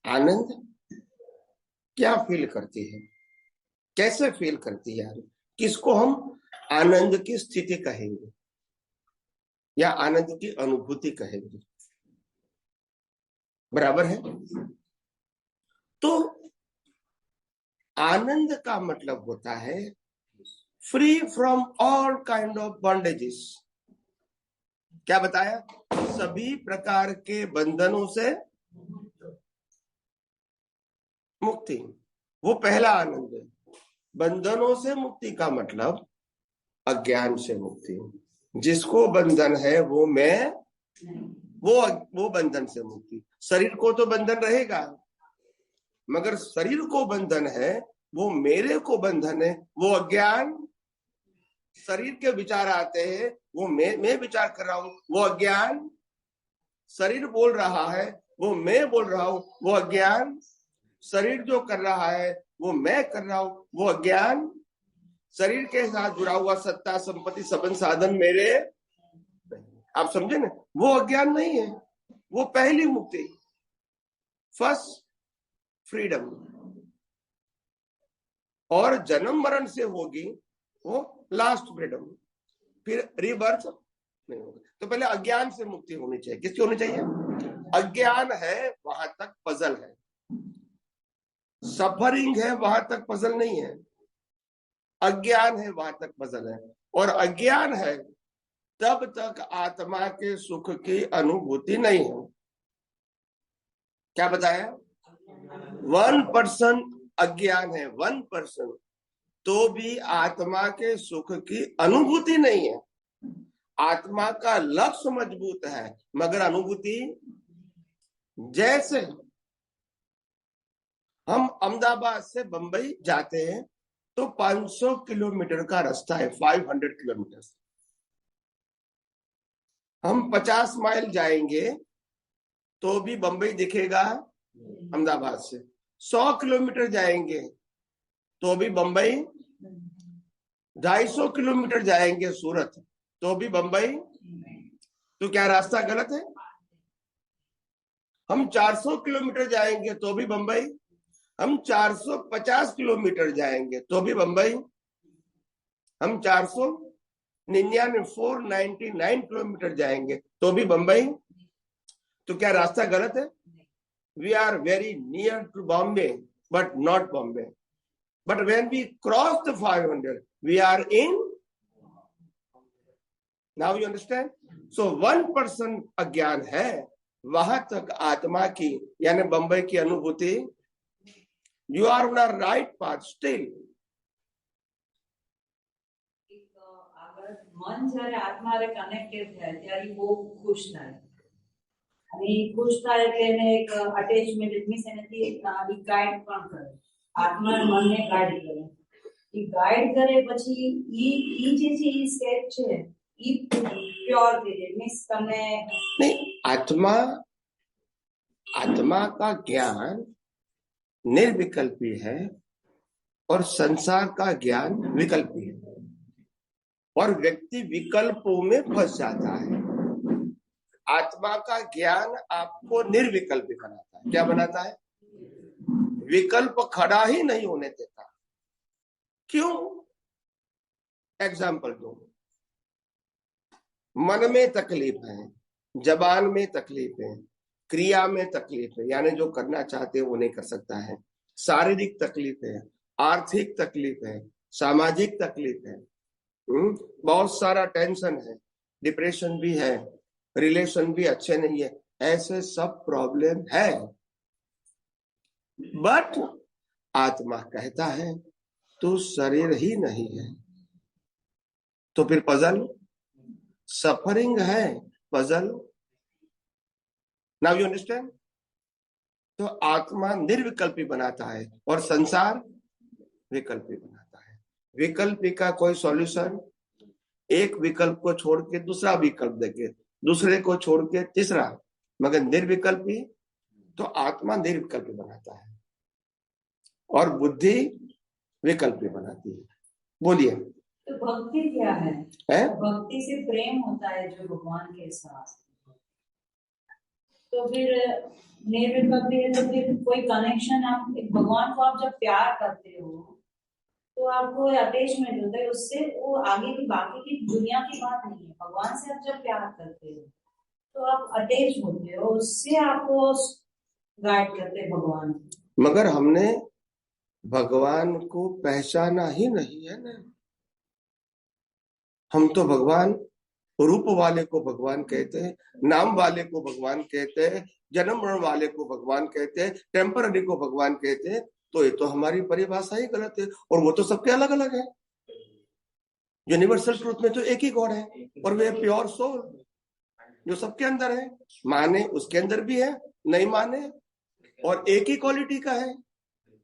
आनंद क्या फील करती है, कैसे फील करती है? किसको हम आनंद की स्थिति कहेंगे या आनंद की अनुभूति कहेंगे? बराबर है। तो आनंद का मतलब होता है free from all kind of bondages. क्या बताया? सभी प्रकार के बंधनों से मुक्ति, वो पहला आनंद है। बंधनों से मुक्ति का मतलब अज्ञान से मुक्ति। जिसको बंधन है वो मैं, वो बंधन से मुक्ति। शरीर को तो बंधन रहेगा, मगर शरीर को बंधन है, वो मेरे को बंधन है, वो अज्ञान। शरीर के विचार आते हैं, वो मैं विचार कर रहा हूं, वो अज्ञान। शरीर बोल रहा है, वो मैं बोल रहा हूं, वो अज्ञान। शरीर जो कर रहा है वो मैं कर रहा हूं, वो अज्ञान। शरीर के साथ जुड़ा हुआ सत्ता संपत्ति संबंध साधन मेरे, आप समझे ना? वो अज्ञान नहीं है, वो पहली मुक्ति, फर्स्ट फ्रीडम। और जन्म मरण से होगी वो लास्ट फ्रीडम, फिर रीबर्थ नहीं होगा। तो पहले अज्ञान से मुक्ति होनी चाहिए। किसकी होनी चाहिए? अज्ञान है वहां तक पजल है, सफरिंग है वहां तक पजल नहीं है। अज्ञान है वहां तक पजल है, और अज्ञान है तब तक आत्मा के सुख की अनुभूति नहीं है। क्या बताया? 1% अज्ञान है, 1%, तो भी आत्मा के सुख की अनुभूति नहीं है। आत्मा का लक्ष्य मजबूत है मगर अनुभूति, जैसे हम अहमदाबाद से बंबई जाते हैं तो 500 किलोमीटर का रास्ता है, 500 किलोमीटर। हम 50 माइल जाएंगे तो भी बंबई दिखेगा अहमदाबाद से। 100 किलोमीटर जाएंगे तो भी बंबई, 250 किलोमीटर जाएंगे सूरत तो भी बंबई। तो क्या रास्ता गलत है? हम 400 किलोमीटर जाएंगे तो भी बंबई, हम 450 किलोमीटर जाएंगे तो भी बंबई, हम 499 किलोमीटर जाएंगे तो भी बंबई। तो क्या रास्ता गलत है? We are very near to Bombay but not Bombay, but when we cross the 500 we are in. Now you understand? So 1% अज्ञान है, वहां तक आत्मा की यानी बंबई की अनुभूति। You are on a right path still. મન જ્યારે આત્મા હારે કનેક્ટેડ થાય ત્યારે બહુ ખુશ થાય અને એ ખુશ થાય એટલે એને એક અટેચમેન્ટ ઇટ મીન્સ એનાથી એ ગાઈડ પણ કરે આત્મા મનને ગાઈડ કરે એ ગાઈડ કરે પછી ઈ જે છે ઈ સ્ટેપ છે ઈ પ્યોર થઈ જાય મીન્સ તમને नहीं, आत्मा का ज्ञान निर्विकल्पी है और संसार का ज्ञान विकल्पी है, और व्यक्ति विकल्पों में फंस जाता है। आत्मा का ज्ञान आपको निर्विकल्पी बनाता है। क्या बनाता है? विकल्प खड़ा ही नहीं होने देता। क्यों? एग्जाम्पल दो। मन में तकलीफ है, जबान में तकलीफ है, क्रिया में तकलीफ है, यानी जो करना चाहते हैं वो नहीं कर सकता है, शारीरिक तकलीफ है, आर्थिक तकलीफ है, सामाजिक तकलीफ है, बहुत सारा टेंशन है, डिप्रेशन भी है, रिलेशन भी अच्छे नहीं है, ऐसे सब प्रॉब्लम है। बट आत्मा कहता है तू शरीर ही नहीं है। तो फिर पजल सफरिंग है, पजल। Now you understand? तो आत्मा निर्विकल्पी बनाता है और संसार विकल्पी बनाता है। विकल्पी का कोई सॉल्यूशन, एक विकल्प को छोड़ के दूसरा विकल्प देके, दूसरे को छोड़ के तीसरा, मगर निर्विकल्पी तो आत्मा निर्विकल्पी बनाता है और बुद्धि विकल्पी बनाती है। बोलिए। तो भक्ति क्या है? भक्ति से प्रेम होता है जो भगवान के साथ, तो फिर निर्विकल्पी है तो फिर कोई कनेक्शन आप भगवान को आप जब प्यार करते हो तो आपको अटैचमेंट होता है उससे, वो आगे की बाकी की दुनिया की बात नहीं है। भगवान से आप जब प्यार करते हो तो आप अटैच होते हो उससे, आपको गाइड करते हैं भगवान। मगर हमने भगवान को पहचाना ही नहीं है ना। हम तो भगवान रूप वाले को भगवान कहते हैं, नाम वाले को भगवान कहते हैं, जन्म मरण वाले को भगवान कहते हैं, टेम्पररी को भगवान कहते हैं। तो ये तो हमारी परिभाषा ही गलत है, और वो तो सबके अलग अलग है। यूनिवर्सल ट्रूथ में तो एक ही गॉड है और वे प्योर सोल जो सबके अंदर है। माने उसके अंदर भी है, नहीं माने और एक ही क्वालिटी का है।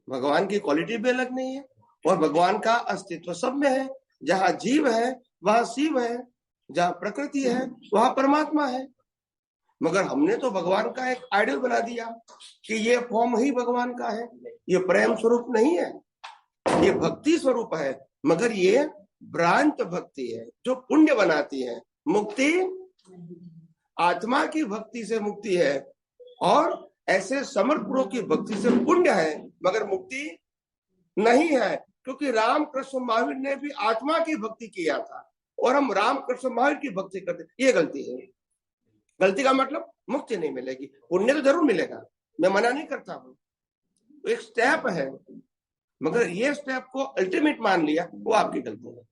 भगवान की क्वालिटी भी अलग नहीं है और भगवान का अस्तित्व सब में है। जहां जीव है वहां शिव है, जहां प्रकृति है वहां परमात्मा है। मगर हमने तो भगवान का एक आइडल बना दिया कि ये फॉर्म ही भगवान का है। ये प्रेम स्वरूप नहीं है, ये भक्ति स्वरूप है, मगर ये भ्रांत भक्ति है जो पुण्य बनाती है। मुक्ति आत्मा की भक्ति से मुक्ति है, और ऐसे समर्पणों की भक्ति से पुण्य है, मगर मुक्ति नहीं है। क्योंकि राम कृष्ण महावीर ने भी आत्मा की भक्ति किया था और हम राम कृष्ण महावीर की भक्ति करते, ये गलती है। गलती का मतलब मुक्ति नहीं मिलेगी, पुण्य तो जरूर मिलेगा, मैं मना नहीं करता हूं, एक स्टेप है, मगर ये स्टेप को अल्टीमेट मान लिया वो आपकी गलती है।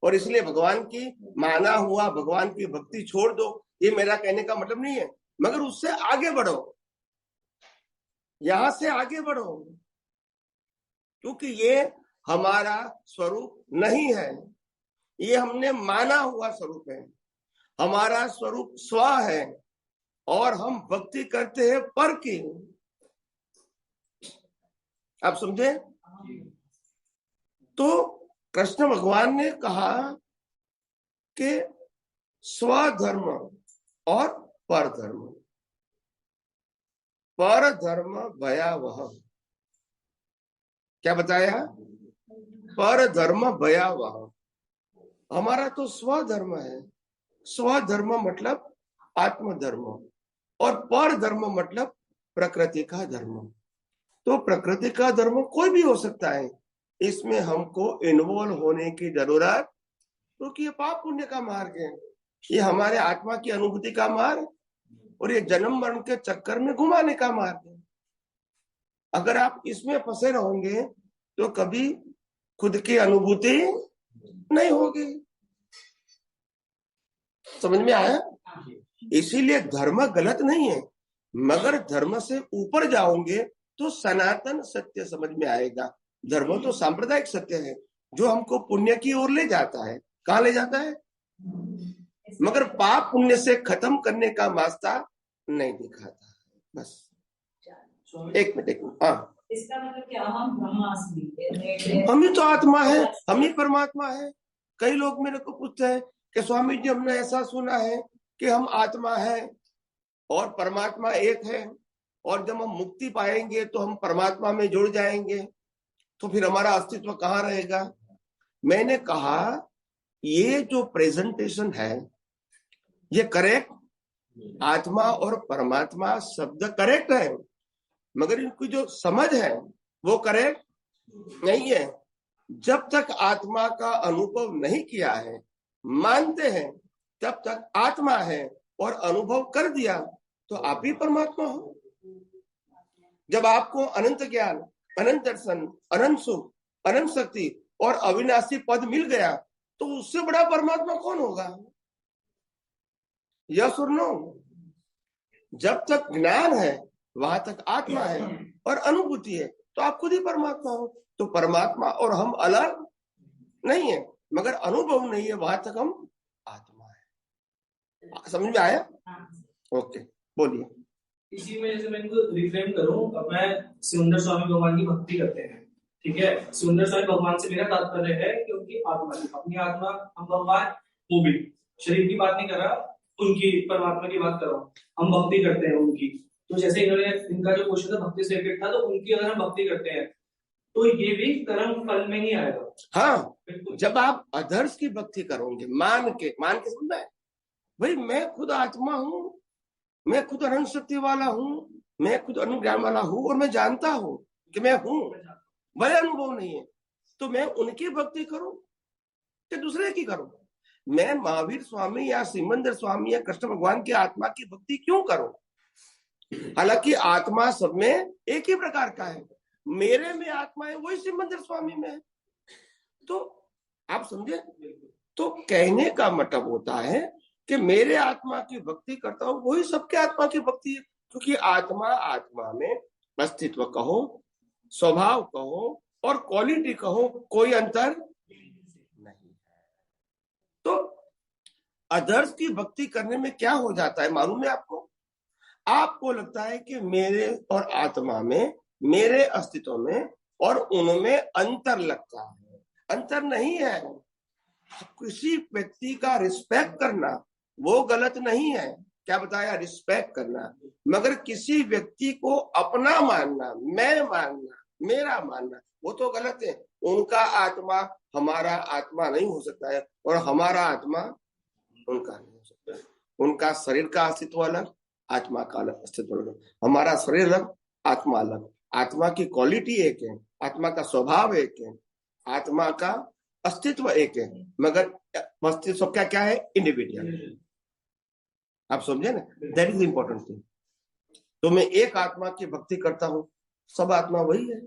और इसलिए भगवान की माना हुआ भगवान की भक्ति छोड़ दो, ये मेरा कहने का मतलब नहीं है, मगर उससे आगे बढ़ो, यहां से आगे बढ़ो, क्योंकि ये हमारा स्वरूप नहीं है, ये हमने माना हुआ स्वरूप है। हमारा स्वरूप स्व है और हम भक्ति करते हैं पर की। आप समझे? तो कृष्ण भगवान ने कहा कि स्वधर्म और परधर्म। परधर्म भयावह, क्या बताया? परधर्म भयावह। हमारा तो स्वधर्म है। स्वधर्म मतलब आत्मधर्म, और पर धर्म मतलब प्रकृति का धर्म। तो प्रकृति का धर्म कोई भी हो सकता है, इसमें हमको इन्वॉल्व होने की जरूरत, क्योंकि ये पाप पुण्य का मार्ग है, ये हमारे आत्मा की अनुभूति का मार्ग और ये जन्म मरण के चक्कर में घुमाने का मार्ग है। अगर आप इसमें फंसे रहोगे तो कभी खुद की अनुभूति नहीं होगी। समझ में आया? इसीलिए धर्म गलत नहीं है, मगर धर्म से ऊपर जाओगे तो सनातन सत्य समझ में आएगा। धर्म तो सांप्रदायिक सत्य है जो हमको पुण्य की ओर ले जाता है। कहाँ ले जाता है? मगर पाप पुण्य से खत्म करने का रास्ता नहीं दिखाता। बस एक मिनट। हाँ, इसका मतलब क्या? हम ब्रह्मास्मि, हम ही तो आत्मा है, हम ही परमात्मा है। कई लोग मेरे को पूछते हैं कि स्वामी जी हमने ऐसा सुना है कि हम आत्मा है और परमात्मा एक है, और जब हम मुक्ति पाएंगे तो हम परमात्मा में जुड़ जाएंगे, तो फिर हमारा अस्तित्व कहाँ रहेगा? मैंने कहा ये जो प्रेजेंटेशन है ये करेक्ट, आत्मा और परमात्मा शब्द करेक्ट है, मगर इनकी जो समझ है वो करेक्ट नहीं है। जब तक आत्मा का अनुभव नहीं किया है, मानते हैं, तब तक आत्मा है, और अनुभव कर दिया तो आप ही परमात्मा हो। जब आपको अनंत ज्ञान, अनंत दर्शन, अनंत सुख, अनंत शक्ति और अविनाशी पद मिल गया तो उससे बड़ा परमात्मा कौन होगा? यस और नो? जब तक ज्ञान है वहां तक आत्मा है और अनुभूति है, तो आप खुद ही परमात्मा हो। तो परमात्मा और हम अलग नहीं है, मगर अनुभव नहीं है, वहां तक हम आत्मा है। समझ में आया? ओके, बोलिए। इसी में जैसे मैं इनको रिफ्रेम करूं, अब मैं सुंदर स्वामी भगवान की भक्ति करते हैं, ठीक है। सुंदर स्वामी भगवान से मेरा तात्पर्य है कि उनकी आत्मा, अपनी आत्मा हम भगवान, वो भी शरीर की बात नहीं कर रहा, उनकी परमात्मा की बात कर रहा हूँ। हम भक्ति करते हैं उनकी। तो जैसे इन्होंने, इनका जो क्वेश्चन था भक्ति से रिलेटेड था, तो उनकी अगर हम भक्ति करते हैं तो ये भी कर्म फल में ही आएगा। हाँ, जब आप अदर्स की भक्ति करोगे मान के समझना है भाई मैं खुद आत्मा हूँ, मैं खुद अनंत शक्ति वाला हूँ, मैं खुद अनुज्ञान वाला हूँ, और मैं जानता हूँ कि मैं हूँ, भले अनुभव नहीं है, तो मैं उनकी भक्ति करूं कि दूसरे की करूं? मैं महावीर स्वामी या सिमंदर स्वामी या कृष्ण भगवान की आत्मा की भक्ति क्यों करूं? हालांकि आत्मा सब में एक ही प्रकार का है, मेरे में आत्मा है वही सिमंदर स्वामी में है। तो आप समझे? तो कहने का मतलब होता है कि मेरे आत्मा की भक्ति करता हूं वही सबके आत्मा की भक्ति है, क्योंकि आत्मा में अस्तित्व कहो, स्वभाव कहो और क्वालिटी कहो, कोई अंतर नहीं है। तो अदर्स की भक्ति करने में क्या हो जाता है मालूम है आपको? आपको लगता है कि मेरे और आत्मा में, मेरे अस्तित्व में और उनमें अंतर लगता है। अंतर नहीं है। किसी व्यक्ति का रिस्पेक्ट करना वो गलत नहीं है, क्या बताया? रिस्पेक्ट करना। मगर किसी व्यक्ति को अपना मानना, मैं मानना, मेरा मानना, वो तो गलत है। उनका आत्मा हमारा आत्मा नहीं हो सकता है, और हमारा आत्मा उनका नहीं हो सकता है। उनका शरीर का अस्तित्व अलग, आत्मा का अलग अस्तित्व अलग। हमारा शरीर अलग, आत्मा अलग। आत्मा की क्वालिटी एक है, आत्मा का स्वभाव एक है, आत्मा का अस्तित्व एक है, मगर अस्तित्व क्या क्या है? इंडिविजुअल। आप समझे ना? That is important thing. तो मैं एक आत्मा की भक्ति करता हूँ, सब आत्मा वही है।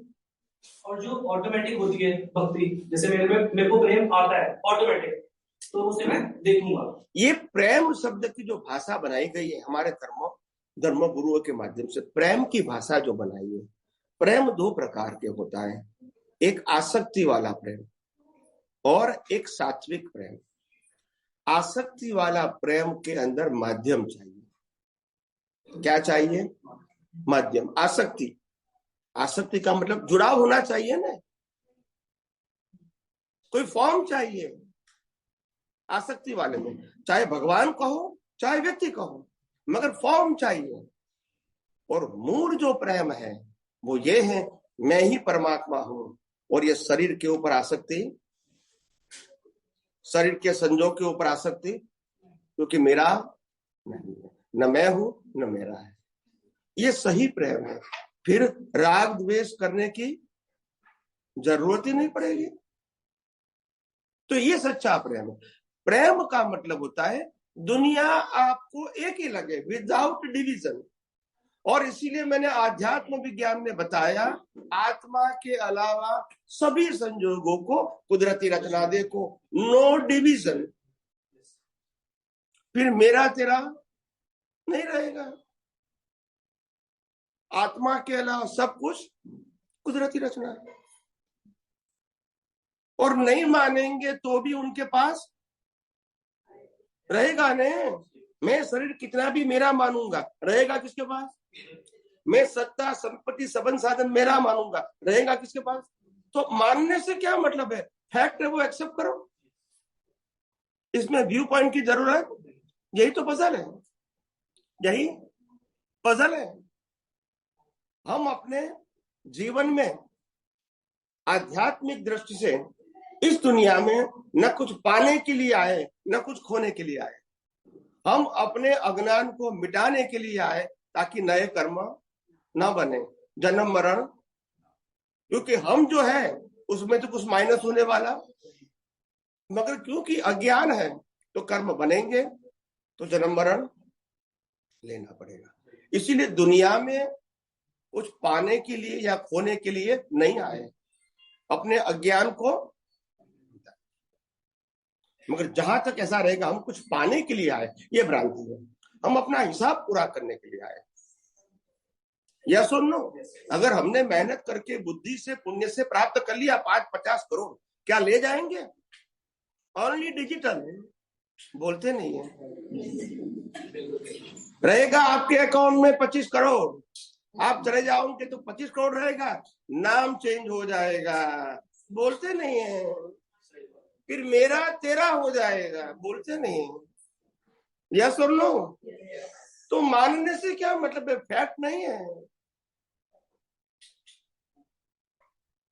और जो ऑटोमेटिक होती है भक्ति, जैसे मेरे को प्रेम आता है ऑटोमेटिक, तो उसे मैं देखूंगा। ये प्रेम शब्द की जो भाषा बनाई गई है हमारे धर्म गुरुओं के माध्यम से, प्रेम की भाषा जो बनाई है, प्रेम दो प्रकार के होता है, एक आसक्ति वाला प्रेम और एक सात्विक प्रेम। आसक्ति वाला प्रेम के अंदर माध्यम चाहिए। क्या चाहिए? माध्यम। आसक्ति का मतलब जुड़ाव होना चाहिए ना, कोई फॉर्म चाहिए आसक्ति वाले में, चाहे भगवान कहो चाहे व्यक्ति कहो, मगर फॉर्म चाहिए। और मूल जो प्रेम है वो ये है, मैं ही परमात्मा हूं, और ये शरीर के ऊपर आसक्ति, शरीर के संजोग के ऊपर आसक्ति, क्योंकि मेरा नहीं है। न मैं हूं न मेरा है। ये सही प्रेम है, फिर राग द्वेष करने की जरूरत ही नहीं पड़ेगी। तो ये सच्चा प्रेम है। प्रेम का मतलब होता है दुनिया आपको एक ही लगे, विदाउट डिवीजन। और इसीलिए मैंने आध्यात्म विज्ञान में बताया, आत्मा के अलावा सभी संजोगों को कुदरती रचना देखो, नो डिवीजन। फिर मेरा तेरा नहीं रहेगा। आत्मा के अलावा सब कुछ कुदरती रचना है। और नहीं मानेंगे तो भी उनके पास रहेगा नहीं। मैं शरीर कितना भी मेरा मानूंगा, रहेगा किसके पास? मैं सत्ता संपत्ति सबन साधन मेरा मानूंगा, रहेगा किसके पास? तो मानने से क्या मतलब है? फैक्ट है वो एक्सेप्ट करो। इसमें व्यू पॉइंट की जरूरत, यही तो पजल है, यही पजल है। हम अपने जीवन में आध्यात्मिक दृष्टि से इस दुनिया में न कुछ पाने के लिए आए न कुछ खोने के लिए आए। हम अपने अज्ञान को मिटाने के लिए आए ताकि नए कर्म न बने, जन्म मरण। क्योंकि हम जो है उसमें तो कुछ माइनस होने वाला, मगर क्योंकि अज्ञान है तो कर्म बनेंगे, तो जन्म मरण लेना पड़ेगा। इसीलिए दुनिया में कुछ पाने के लिए या खोने के लिए नहीं आए, अपने अज्ञान को। मगर जहां तक ऐसा रहेगा हम कुछ पाने के लिए आए, ये भ्रांति है। हम अपना हिसाब पूरा करने के लिए आए। यस और नो? अगर हमने मेहनत करके बुद्धि से पुण्य से प्राप्त कर लिया 5-50 करोड़, क्या ले जाएंगे? ओनली डिजिटल, बोलते नहीं है। रहेगा आपके अकाउंट में 25 करोड़, आप चले जाओगे तो 25 करोड़ रहेगा, नाम चेंज हो जाएगा, बोलते नहीं है। फिर मेरा तेरा हो जाएगा, बोलते नहीं। यस और नो? तो मानने से क्या मतलब है? फैक्ट नहीं है।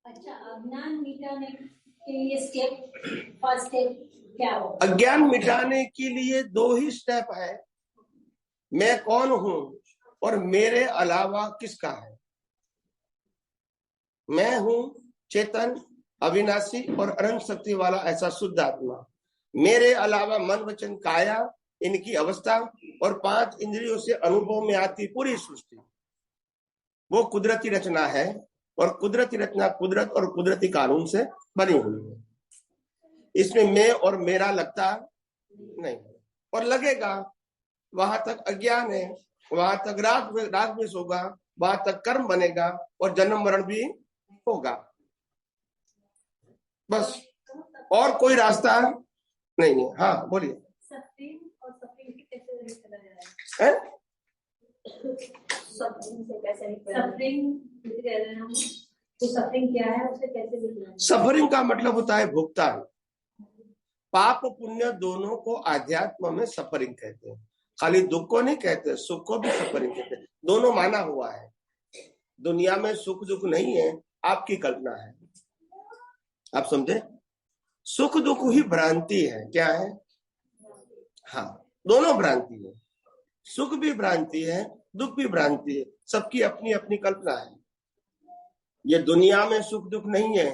अच्छा, अज्ञान मिटाने के लिए स्टेप, फर्स्ट स्टेप क्या हो? अज्ञान मिटाने के लिए 2 ही स्टेप है। मैं कौन हूं और मेरे अलावा किसका है। मैं हूं चेतन, अविनाशी और अनंत शक्ति वाला ऐसा शुद्ध आत्मा। मेरे अलावा मन वचन काया, इनकी अवस्था और 5 इंद्रियों से अनुभव में आती पूरी सृष्टि, वो कुदरती रचना है। और कुदरती रचना कुदरत और कुदरती कानून से बनी हुई है। इसमें मैं और मेरा लगता नहीं, और लगेगा वहां तक अज्ञान है, वहां तक राग द्वेष होगा, वहां तक कर्म बनेगा और जन्म मरण भी होगा। बस, और कोई रास्ता नहीं है। हाँ बोलिए। सफरिंग और सफरिंग कैसे चला जाए? सफरिंग से कैसे सफरिंग तो सफरिंग क्या है, उसे कैसे निकलना? सफरिंग का मतलब होता है भुगतान। पाप पुण्य दोनों को आध्यात्म में सफरिंग कहते हैं। खाली दुख को नहीं कहते, सुख को भी सफरिंग कहते हैं। दोनों माना हुआ है। दुनिया में सुख दुख नहीं है, आपकी कल्पना है। आप समझे? सुख दुख ही भ्रांति है। क्या है? हाँ, दोनों भ्रांति है। सुख भी भ्रांति है, दुख भी भ्रांति है। सबकी अपनी अपनी कल्पना है। ये दुनिया में सुख दुख नहीं है,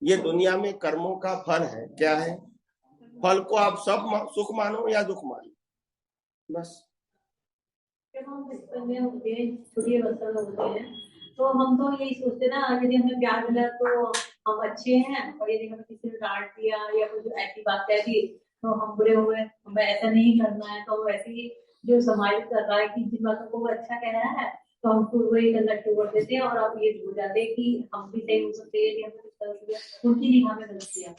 ये दुनिया में कर्मों का फल है। क्या है? फल को आप सब सुख मानो या दुख मानो, बस। जब हम बचपन में होते हैं, छोटी अवस्था में होते हैं, तो हम तो यही सोचते ना, यदि हमें प्यार मिला तो हम अच्छे हैं, और यदि हमें किसी ने डांट दिया या कुछ ऐसी बात कह दी तो हम बुरे हुए, हमें ऐसा नहीं करना है। तो वैसे ही जो समाज कर रहा है कि जिन बातों को वो अच्छा कह रहा है तो हमको वही करना शुरू कर देते हैं, और अब ये भूल जाते हैं कि हम भी सही हो सकते हैं, यदि हमें उनकी निगाह में गलत किया।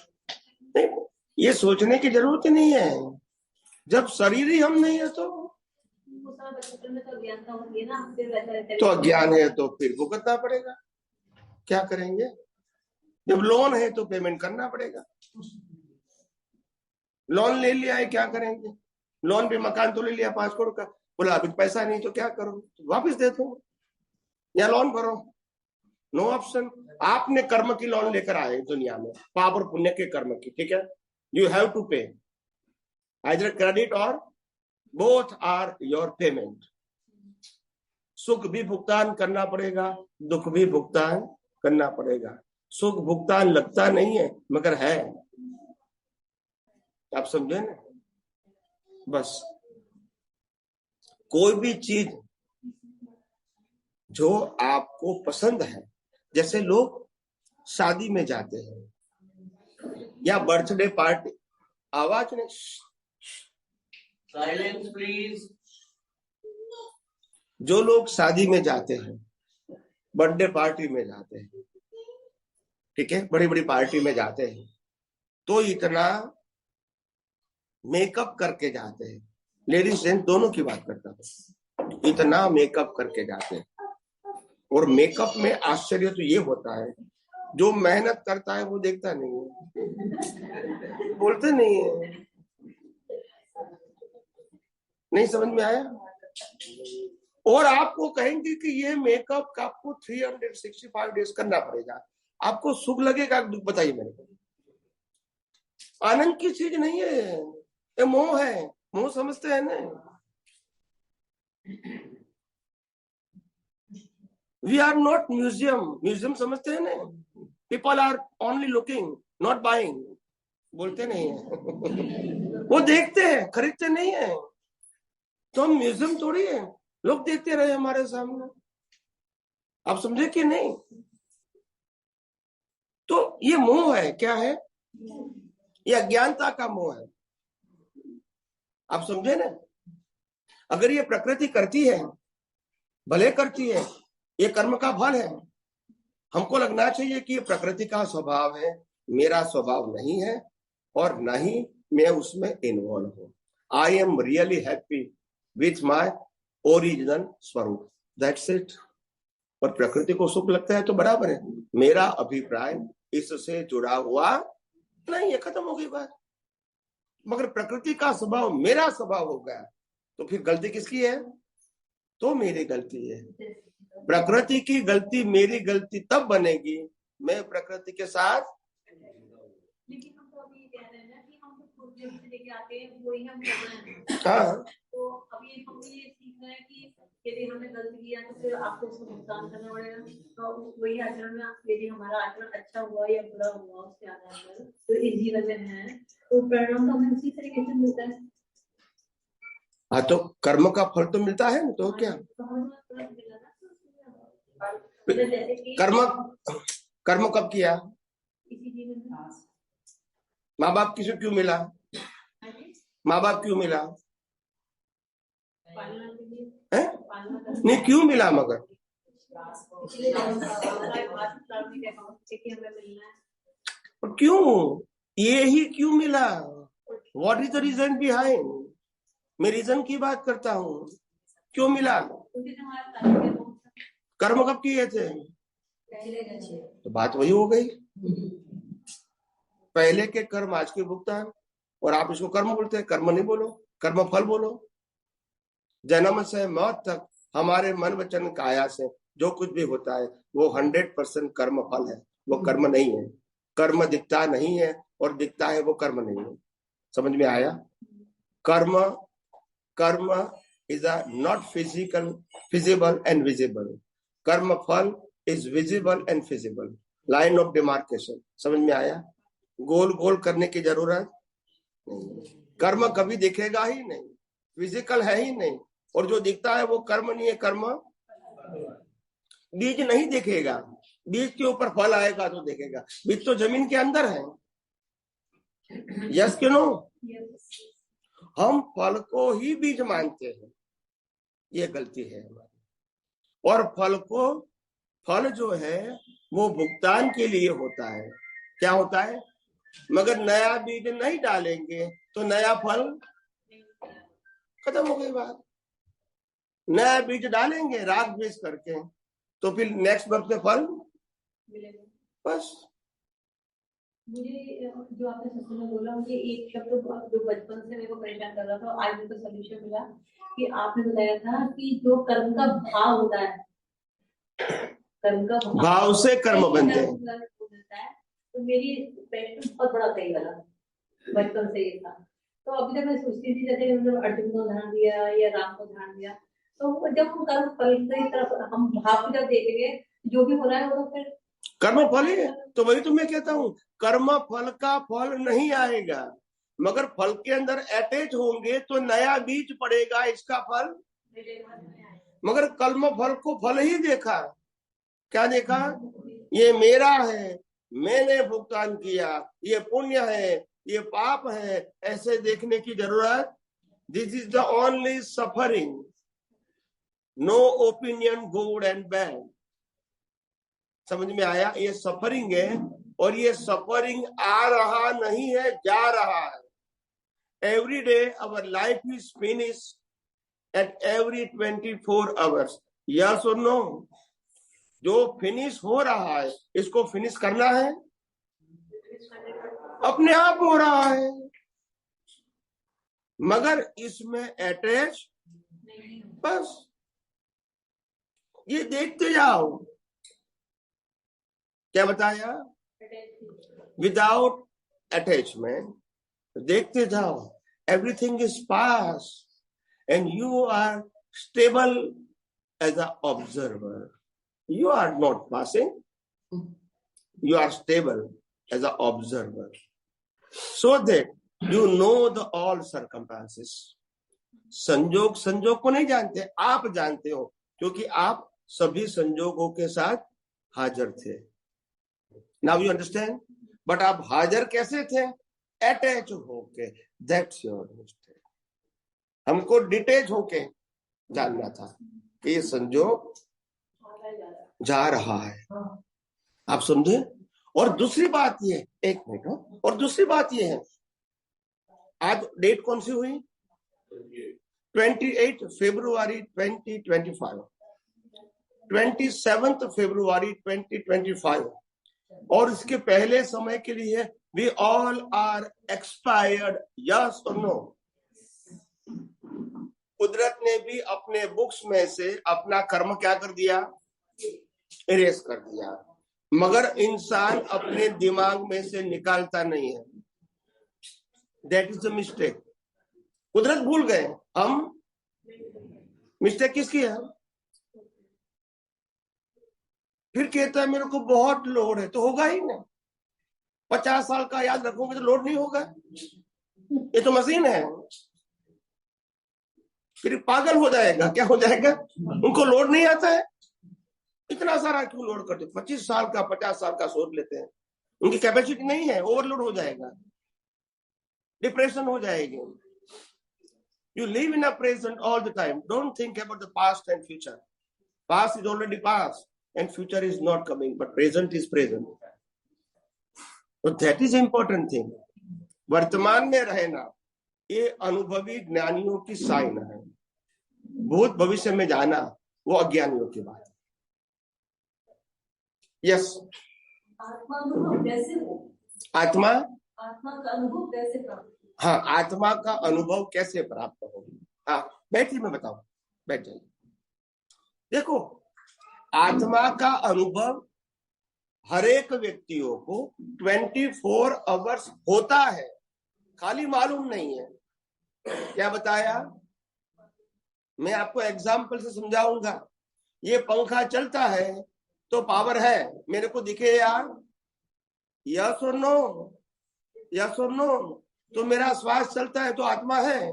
नहीं, ये सोचने की जरूरत ही नहीं है। जब शरीर ही हम नहीं है तो तो अज्ञान है, तो फिर भुगतना पड़ेगा। क्या करेंगे? जब लोन है तो पेमेंट करना पड़ेगा। लोन ले लिया है, क्या करेंगे? लोन पे मकान तो ले लिया 5 करोड़ का, बोला अभी पैसा नहीं तो क्या करो, तो वापस दे दो या लोन भरो। No option. आपने कर्म की लोन लेकर आए दुनिया में, पाप और पुण्य के कर्म की, ठीक है? यू हैव टू पे आइदर क्रेडिट और बोथ आर योर पेमेंट। सुख भी भुगतान करना पड़ेगा, दुख भी भुगतान करना पड़ेगा। सुख भुगतान लगता नहीं है मगर है, आप समझे ना। बस कोई भी चीज जो आपको पसंद है, जैसे लोग शादी में जाते हैं या बर्थडे पार्टी, आवाज नहीं, साइलेंस प्लीज। जो लोग शादी में जाते हैं, बर्थडे पार्टी में जाते हैं, ठीक है, बड़ी बड़ी पार्टी में जाते हैं, तो इतना मेकअप करके जाते हैं। लेडीज जेंट्स दोनों की बात करता हूँ, इतना मेकअप करके जाते हैं। और मेकअप में आश्चर्य तो ये होता है, जो मेहनत करता है वो देखता नहीं है, बोलते नहीं है। नहीं समझ में आया? और आपको कहेंगे कि ये मेकअप का आपको 365 डेज करना पड़ेगा, आपको सुख लगेगा दुख? बताइए मेरे को। आनंद की चीज नहीं है, ये मोह है। मोह समझते हैं ना? We are not museum. Museum समझते हैं ना? People are only looking not buying, बोलते नहीं है। वो देखते हैं, खरीदते नहीं है। तो हम म्यूजियम थोड़ी है, लोग देखते रहे हमारे सामने। आप समझे कि नहीं? तो ये मोह है। क्या है? ये अज्ञानता का मोह है। आप समझे ना? अगर ये प्रकृति करती है, भले करती है, ये कर्म का फल है। हमको लगना चाहिए कि ये प्रकृति का स्वभाव है, मेरा स्वभाव नहीं है, और न ही मैं उसमें इन्वॉल्व हूं। I am really happy with my original स्वरूप, दैट्स इट। और प्रकृति को सुख लगता है तो बराबर है, मेरा अभिप्राय इससे जुड़ा हुआ नहीं, ये खत्म हो गई बात। मगर प्रकृति का स्वभाव मेरा स्वभाव हो गया तो फिर गलती किसकी है? तो मेरी गलती है। प्रकृति की गलती मेरी गलती तब बनेगी मैं प्रकृति के साथ। लेकिन हम तो अभी कह रहे हैं ना कि हम तो खुद से लेके आते हैं, वही हम कर रहे हैं। हाँ, तो अभी हम ये सीख रहे हैं कि यदि हमने गलती किया तो फिर आपको उसको भुगतान करना पड़ेगा। तो वही आचरण में यदि हमारा आचरण अच्छा हुआ या बुरा हुआ उसके आधार पर तो इस जीवन में है, तो परिणाम तो हमें उसी तरीके से मिलता है। हाँ, तो कर्म का फल तो मिलता है ना, तो क्या? कर्म कब किया? इसी जीवन में। माँ बाप किसे क्यों मिला? माँ बाप क्यों मिला? पालना के लिए, है? नहीं, क्यों मिला? मगर क्यों? ये ही क्यों मिला? What is the reason behind? मैं रीजन की बात करता हूँ, क्यों मिला? कर्म कब किए थे? तो बात वही हो गई, पहले के कर्म आज के भुगतान। और आप इसको कर्म बोलते हैं, कर्म नहीं बोलो, कर्म फल बोलो। जन्म से मौत तक हमारे मन वचन काया से जो कुछ भी होता है वो 100% कर्म फल है, वो कर्म नहीं है। कर्म दिखता नहीं है और दिखता है वो कर्म नहीं है। समझ में आया? कर्म कर्म is not physical, feasible and visible. कर्म फल is visible and feasible, line of demarcation. समझ में आया? गोल गोल करने की जरूरत नहीं। कर्म कभी दिखेगा ही नहीं, फिजिकल है ही नहीं, और जो दिखता है वो कर्म नहीं है। कर्म बीज नहीं दिखेगा, बीज के ऊपर फल आएगा तो देखेगा। बीज तो जमीन के अंदर है। यस कि नो? हम फल को ही बीज मानते हैं, ये गलती है हमारी। और फल जो है वो भुगतान के लिए होता है। क्या होता है? मगर नया बीज नहीं डालेंगे तो नया फल, खत्म हो गई बात। नया बीज डालेंगे राग बीज करके तो फिर नेक्स्ट बर्थ में फल बस। मुझे जो आपने सत्संग में बोला, मुझे एक शब्द जो बचपन से मेरे को परेशान कर रहा था, आज मुझे सोल्यूशन मिला कि आपने बताया था कि जो कर्म का भाव होता है, कर्म का भाव से कर्म बनते हैं। तो मेरी प्रश्न बहुत बड़ा सही वाला बचपन से ये था तो अभी तक मैं सोचती थी जैसे मतलब अर्जुन को ध्यान दिया या राम को ध्यान दिया, तो जब हम कर्म फल की तरफ हम भाव की तरफ देखेंगे, जो भी हो रहा है वो तो फिर कर्म फल ही है। तो वही तो मैं कहता हूँ, कर्म फल का फल नहीं आएगा, मगर फल के अंदर अटैच होंगे तो नया बीज पड़ेगा, इसका फल। मगर कर्म फल को फल ही देखा, क्या देखा? ये मेरा है, मैंने भुगतान किया, ये पुण्य है, ये पाप है, ऐसे देखने की जरूरत। This is the only suffering, no opinion good and bad. समझ में आया? ये सफरिंग है, और ये सफरिंग आ रहा नहीं है, जा रहा है। Every day our life is finish at every 24 hours. Yes और नो? जो फिनिश हो रहा है, इसको फिनिश करना है, अपने आप हो रहा है, मगर इसमें अटैच बस ये देखते जाओ। क्या बताया? विदाउट अटैचमेंट देखते जाओ, everything is pass and you are stable as a observer. You are not passing, you are stable as an observer, so that you know the all circumstances. संजोग को नहीं जानते, आप जानते हो, क्योंकि आप सभी संजोगों के साथ हाजिर थे। Now you understand? But आप हाजिर कैसे थे? अटैच होके। That's your mistake. हमको डिटेच होके जानना था कि ये संजोग जा रहा है। आप समझे? और दूसरी बात ये, एक मिनट, और दूसरी बात ये है, आज डेट कौन सी हुई? 28 फरवरी 2025, 27 फरवरी 2025, और इसके पहले समय के लिए we all are expired. Yes और नो? कुदरत ने भी अपने बुक्स में से अपना कर्म क्या कर दिया? इरेज कर दिया, मगर इंसान अपने दिमाग में से निकालता नहीं है। That is the mistake. कुदरत भूल गए, हम मिस्टेक किसकी है? फिर कहता है मेरे को बहुत लोड है, तो होगा ही नहीं। 50 साल का याद रखोगे तो लोड नहीं होगा, ये तो मशीन है। फिर पागल हो जाएगा, क्या हो जाएगा? उनको लोड नहीं आता है, इतना सारा क्यों लोड करते? 25 साल का 50 साल का सोच लेते हैं, उनकी कैपेसिटी नहीं है, ओवरलोड हो जाएगा, डिप्रेशन हो जाएगी। You live in a present all the time, don't think about the past and future. Past is already past and future is not coming, but present is present. तो that is important thing. वर्तमान में रहना ये अनुभवी ज्ञानियों की sign है। भूत भविष्य में जाना वो अज्ञानियों की बात है। यस, आत्मा अनुभव कैसे हो? आत्मा का अनुभव कैसे प्राप्त? हाँ, आत्मा का अनुभव कैसे प्राप्त होगी? हाँ, बैठिए, मैं बताऊं, बैठ जाइए। देखो, आत्मा का अनुभव हर एक व्यक्तियों को 24 आवर्स होता है, खाली मालूम नहीं है। क्या बताया? मैं आपको एग्जाम्पल से समझाऊंगा। ये पंखा चलता है तो पावर है, मेरे को दिखे यार? यस और नो? यस और नो? तो मेरा श्वास चलता है तो आत्मा है,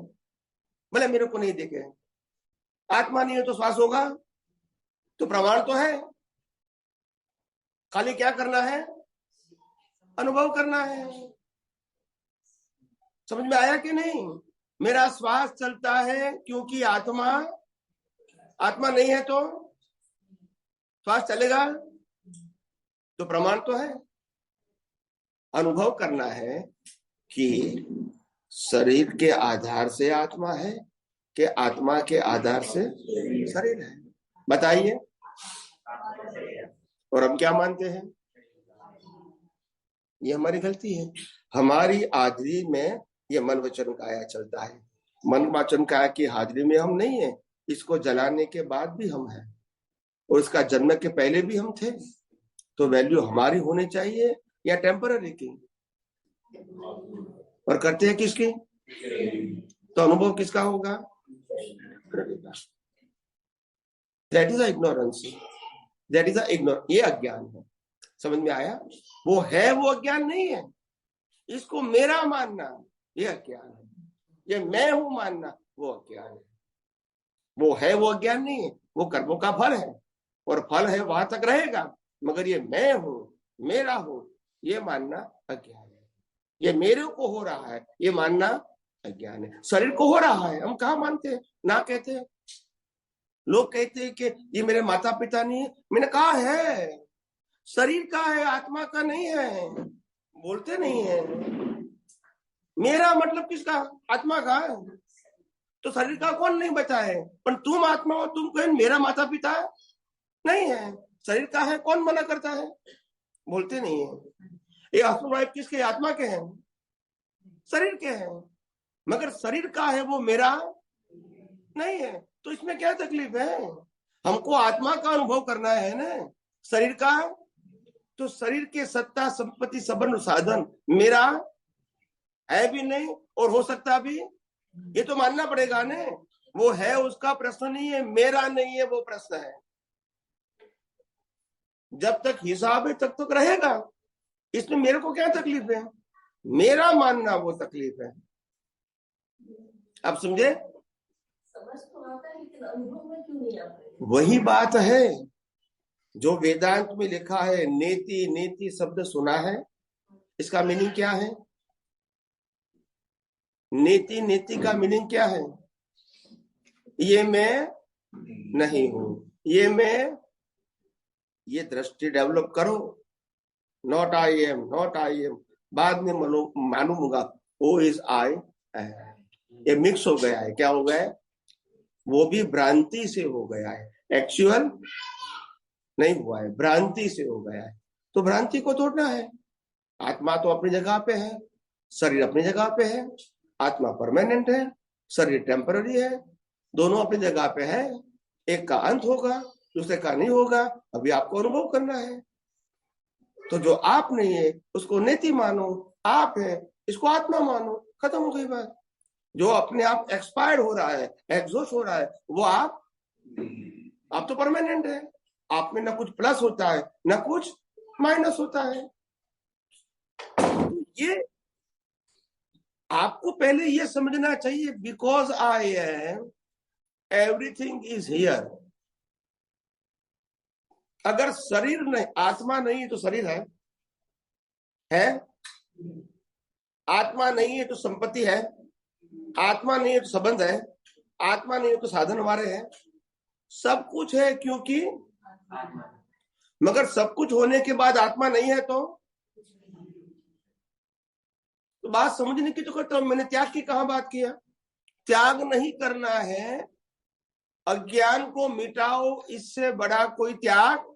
भले मेरे को नहीं दिखे। आत्मा नहीं है तो श्वास होगा? तो प्रमाण तो है, खाली क्या करना है? अनुभव करना है। समझ में आया कि नहीं? मेरा श्वास चलता है क्योंकि आत्मा नहीं है तो श्वास चलेगा? तो प्रमाण तो है। अनुभव करना है कि शरीर के आधार से आत्मा है कि आत्मा के आधार से शरीर है। बताइए। और हम क्या मानते हैं? ये हमारी गलती है। हमारी हाजिरी में ये मन वचन काया चलता है। मन वचन काया की हाजिरी में हम नहीं है, इसको जलाने के बाद भी हम हैं, और इसका जन्म के पहले भी हम थे। तो वैल्यू हमारी होनी चाहिए या टेम्पररी की? और करते हैं किसकी? तो अनुभव किसका होगा? That is ignorance, that is ignore, ये अज्ञान है। समझ में आया? वो है, वो अज्ञान नहीं है। इसको मेरा मानना ये अज्ञान है, ये मैं हूं मानना वो अज्ञान है। वो है, वो अज्ञान नहीं है, वो कर्मों का फल है और फल है वहां तक रहेगा, मगर ये मैं हूं, मेरा हूं, ये मानना अज्ञान है। ये मेरे को हो रहा है ये मानना अज्ञान है। शरीर को हो रहा है, हम कहाँ मानते हैं? ना कहते हैं। लोग कहते हैं कि ये मेरे माता पिता नहीं है, मैंने कहा है, शरीर का है, आत्मा का नहीं है, बोलते नहीं है। मेरा मतलब किसका? आत्मा का है। तो शरीर का कौन नहीं बचा है? पर तुम आत्मा हो, तुम कहें मेरा माता पिता नहीं है, शरीर का है, कौन मना करता है? बोलते नहीं है। ये हस्बैंड वाइफ किसके? आत्मा के हैं, शरीर के हैं, मगर शरीर का है वो मेरा नहीं है। तो इसमें क्या तकलीफ है? हमको आत्मा का अनुभव करना है ना, शरीर का। तो शरीर के सत्ता संपत्ति संबंध साधन मेरा है भी नहीं और हो सकता भी, ये तो मानना पड़ेगा ना। वो है उसका प्रश्न नहीं है, मेरा नहीं है वो प्रश्न है। जब तक हिसाब है तब तक रहेगा। इसमें मेरे को क्या तकलीफ है? मेरा मानना वो तकलीफ है। आप समझे? समझ तो आता है लेकिन अनुभव में क्यों नहीं आता? वही बात है जो वेदांत में लिखा है। नेति नेति शब्द सुना है, इसका मीनिंग क्या है? नेति नेति का मीनिंग क्या है? ये मैं नहीं हूं, ये मैं, ये दृष्टि डेवलप करो। Not I am, not I am, बाद में मालूमगा ओ इज आई। ये मिक्स हो गया है। क्या हो गया है? वो भी भ्रांति से हो गया है, एक्चुअल नहीं हुआ है, भ्रांति से हो गया है। तो भ्रांति को तोड़ना है। आत्मा तो अपनी जगह पे है, शरीर अपनी जगह पे है। आत्मा परमानेंट है, शरीर टेम्पररी है। दोनों अपनी जगह पे है। एक का अंत होगा, दूसरे का नहीं होगा। अभी आपको अनुभव करना है। तो जो आप नहीं है उसको नेति मानो, आप है इसको आत्मा मानो, खत्म हो गई बात। जो अपने आप एक्सपायर्ड हो रहा है, एग्जॉस्ट हो रहा है, वो आप तो परमानेंट है। आप में ना कुछ प्लस होता है ना कुछ माइनस होता है। ये आपको पहले ये समझना चाहिए, because I am everything is here. अगर शरीर नहीं, आत्मा नहीं है तो शरीर है? आत्मा नहीं है तो संपत्ति है, आत्मा नहीं है तो संबंध है, आत्मा नहीं है तो साधन हमारे हैं, सब कुछ है क्योंकि। मगर सब कुछ होने के बाद आत्मा नहीं है तो बात समझने की तो करता हूं। मैंने त्याग की कहां बात किया? त्याग नहीं करना है, अज्ञान को मिटाओ, इससे बड़ा कोई त्याग।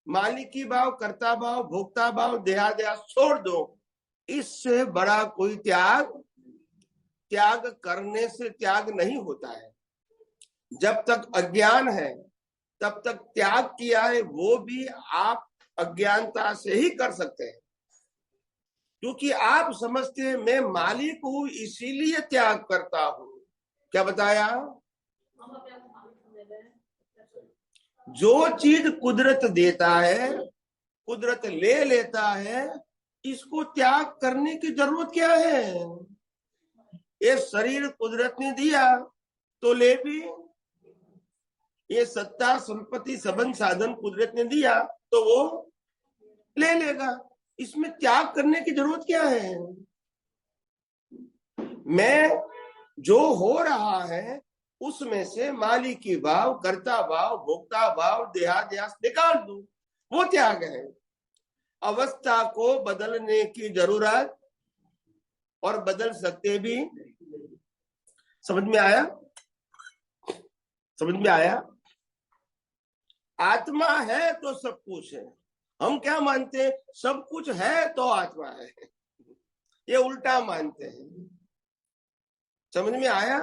मालिकी भाव, कर्ता भाव, भोक्ता भाव, देहाद्यास छोड़ दो, इससे बड़ा कोई त्याग। त्याग करने से त्याग नहीं होता है। जब तक अज्ञान है तब तक त्याग किया है वो भी आप अज्ञानता से ही कर सकते हैं, क्योंकि आप समझते हैं मैं मालिक हूं इसीलिए त्याग करता हूं। क्या बताया? जो चीज कुदरत देता है, कुदरत ले लेता है, इसको त्याग करने की जरूरत क्या है? ये शरीर कुदरत ने दिया तो ले भी, ये सत्ता संपत्ति संबंध साधन कुदरत ने दिया तो वो ले लेगा। इसमें त्याग करने की जरूरत क्या है? मैं जो हो रहा है उसमें से मालिकी भाव, कर्ता भाव, भोक्ता भाव, देहाद्यास निकाल दूं, वो त्याग है। अवस्था को बदलने की जरूरत, और बदल सकते भी। समझ में आया? समझ में आया? आत्मा है तो सब कुछ है। हम क्या मानते हैं? सब कुछ है तो आत्मा है। ये उल्टा मानते हैं। समझ में आया?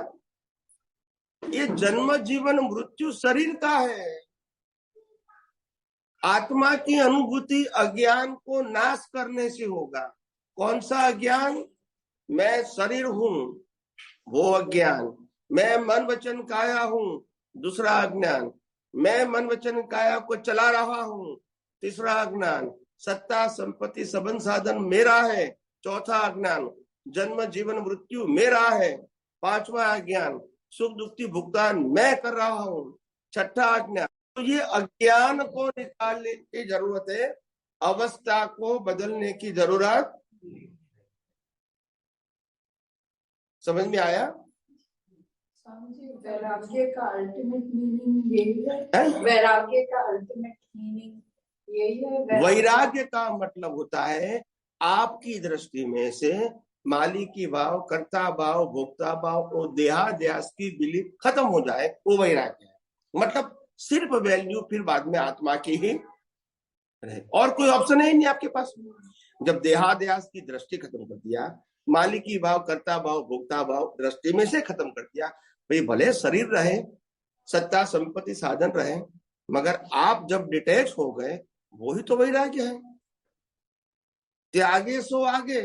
ये जन्म जीवन मृत्यु शरीर का है। आत्मा की अनुभूति अज्ञान को नाश करने से होगा। कौन सा अज्ञान? मैं शरीर हूं, वो अज्ञान। मैं मन वचन काया हूं, दूसरा अज्ञान। मैं मन वचन काया को चला रहा हूं, तीसरा अज्ञान। सत्ता संपत्ति सबन साधन मेरा है, चौथा अज्ञान। जन्म जीवन मृत्यु मेरा है, पांचवा अज्ञान। सुख दुख की भुगतान मैं कर रहा हूं, छठा अज्ञान। तो ये अज्ञान को निकालने की जरूरत है, अवस्था को बदलने की जरूरत। समझ में आया? वैराग्य का अल्टीमेट मीनिंग यही है। वैराग्य का अल्टीमेट मीनिंग यही है। वैराग्य का मतलब होता है आपकी दृष्टि में से मालिकी भाव, कर्ता भाव, भोक्ता भाव और देहाद्यास की बिलीफ खत्म हो जाए, वो वैराग्य है। मतलब सिर्फ वैल्यू फिर बाद में आत्मा की ही रहे, और कोई ऑप्शन है नहीं आपके पास। जब देहाद्यास की दृष्टि खत्म कर दिया, मालिकी भाव, कर्ता भाव, भोक्ता भाव दृष्टि में से खत्म कर दिया, भाई भले शरीर रहे, सत्ता संपत्ति साधन रहे, मगर आप जब डिटैच हो गए, वही तो वैराग्य है। त्यागे सो आगे,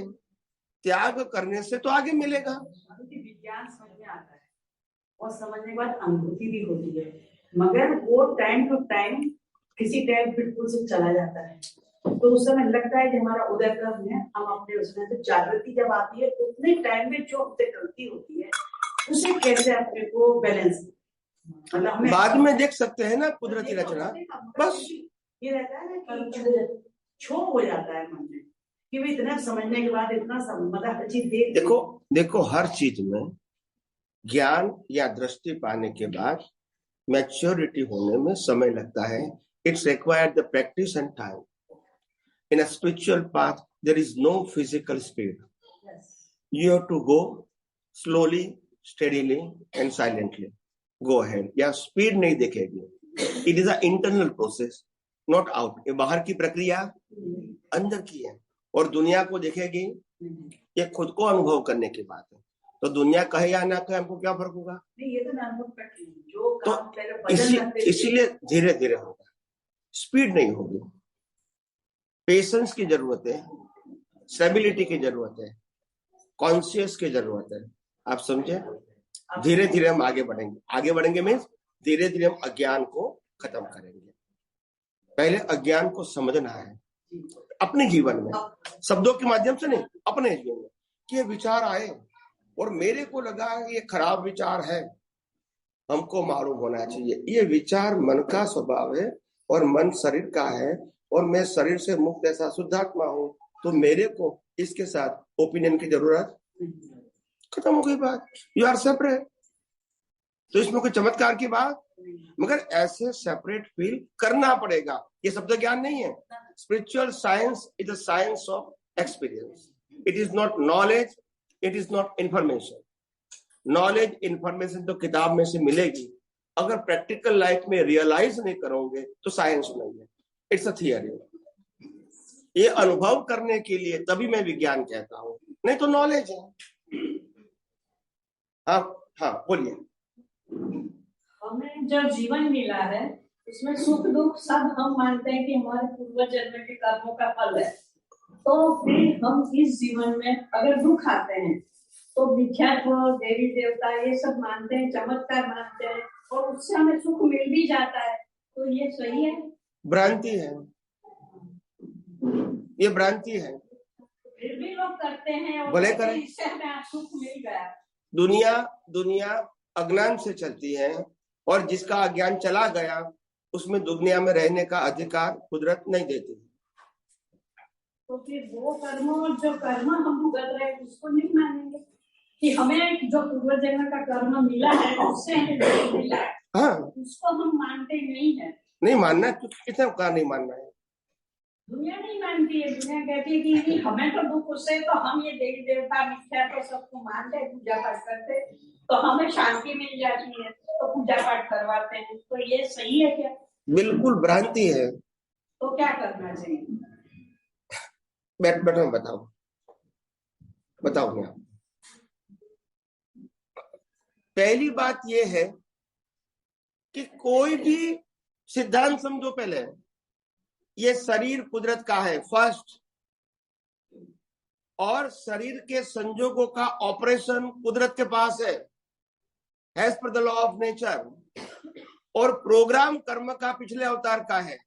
त्याग करने से तो आगे मिलेगा। विज्ञान समझ में आता है और समझने के बाद अनुभूति भी होती है, मगर वो टाइम टू टाइम किसी टाइम बिल्कुल से चला जाता है। तो उस समय लगता है कि हमारा उदय कर्म है, हम अपने उसमें तो जागृति जब आती है उतने टाइम में जो हमसे गलती होती है उसे कैसे अपने को बैलेंस, मतलब बाद में देख सकते हैं ना कुदरती रचना। बस ये रहता है ना कि क्षोभ हो जाता है मन में कि भाई इतना समझने के बाद इतना मतलब हर चीज देखो हर चीज में ज्ञान या दृष्टि पाने के बाद मैच्योरिटी होने में समय लगता है। It's required the practice and time. In a spiritual path there is no physical speed, you have to go slowly, steadily and silently go ahead. या स्पीड नहीं देखेगी, it is a internal process, not out. ये बाहर की प्रक्रिया अंदर की है, और दुनिया को देखेगी ये खुद को अनुभव करने की बात है। तो दुनिया कहे या ना कहे, हमको क्या फर्क होगा? नहीं, ये तो अनुभव करती हूं, जो काम तो इसीलिए धीरे धीरे होगा, स्पीड नहीं होगी। पेशेंस की जरूरत है, स्टेबिलिटी की जरूरत है, कॉन्शियस की जरूरत है। आप समझे? धीरे धीरे हम आगे बढ़ेंगे। आगे बढ़ेंगे मीन्स धीरे धीरे हम अज्ञान को खत्म करेंगे। पहले अज्ञान को समझना है अपने जीवन में, शब्दों के माध्यम से नहीं, अपने जीवन में। कि ये विचार आए और मेरे को लगा ये खराब विचार है, हमको मालूम होना चाहिए ये विचार मन का स्वभाव है और मन शरीर का है, और मैं शरीर से मुक्त ऐसा शुद्धात्मा हूं, तो मेरे को इसके साथ ओपिनियन की जरूरत खत्म हो गई बात। You are separate. तो इसमें कोई चमत्कार की बात, मगर ऐसे सेपरेट फील करना पड़ेगा। ये शब्द ज्ञान नहीं है। Spiritual science is a science of experience. It is not knowledge, it is not information. Knowledge information तो किताब में से मिलेगी, अगर प्रैक्टिकल लाइफ में रियलाइज नहीं करोगे तो साइंस नहीं है, इट्स अ थियरी। ये अनुभव करने के लिए तभी मैं विज्ञान कहता हूं, नहीं तो नॉलेज है। हाँ बोलिए। हमें जो जीवन मिला है उसमें सुख दुख सब हम मानते हैं कि हमारे पूर्व जन्म के कर्मों का फल है। तो फिर हम इस जीवन में अगर दुख आते हैं तो विख्यात देवी देवता ये सब मानते हैं, चमत्कार मानते हैं, और उससे हमें सुख मिल भी जाता है। तो ये सही है? भ्रांति है, ये भ्रांति है। फिर भी लोग करते हैं और भले करें, इससे हमें सुख मिल गया। दुनिया अज्ञान से चलती है, और जिसका अज्ञान चला गया उसमें दुनिया में रहने का अधिकार कुदरत नहीं देती। तो फिर वो कर्म, जो कर्म हम भुगत रहे हैं उसको नहीं मानेंगे कि हमें जो पूर्व जन्म का कर्म मिला है उससे हमें मिला है। हाँ, उसको हम मानते नहीं है। नहीं मानना है, कितने का नहीं मानना है। दुनिया नहीं मानती है। दुनिया कहती है कि हमें तो दुख उससे, तो हम ये देवी देवता मिथ्या तो सबको मानते, पूजा पाठ करते, तो हमें शांति मिल जाती है तो पूजा पाठ करवाते हैं। तो ये सही है क्या? बिल्कुल भ्रांति है। तो क्या करना चाहिए? बैठो बताओ मैं। पहली बात यह है कि कोई भी सिद्धांत समझो, पहले ये शरीर कुदरत का है फर्स्ट, और शरीर के संजोगों का ऑपरेशन कुदरत के पास है, as per the law of nature, और प्रोग्राम कर्म का पिछले अवतार का है।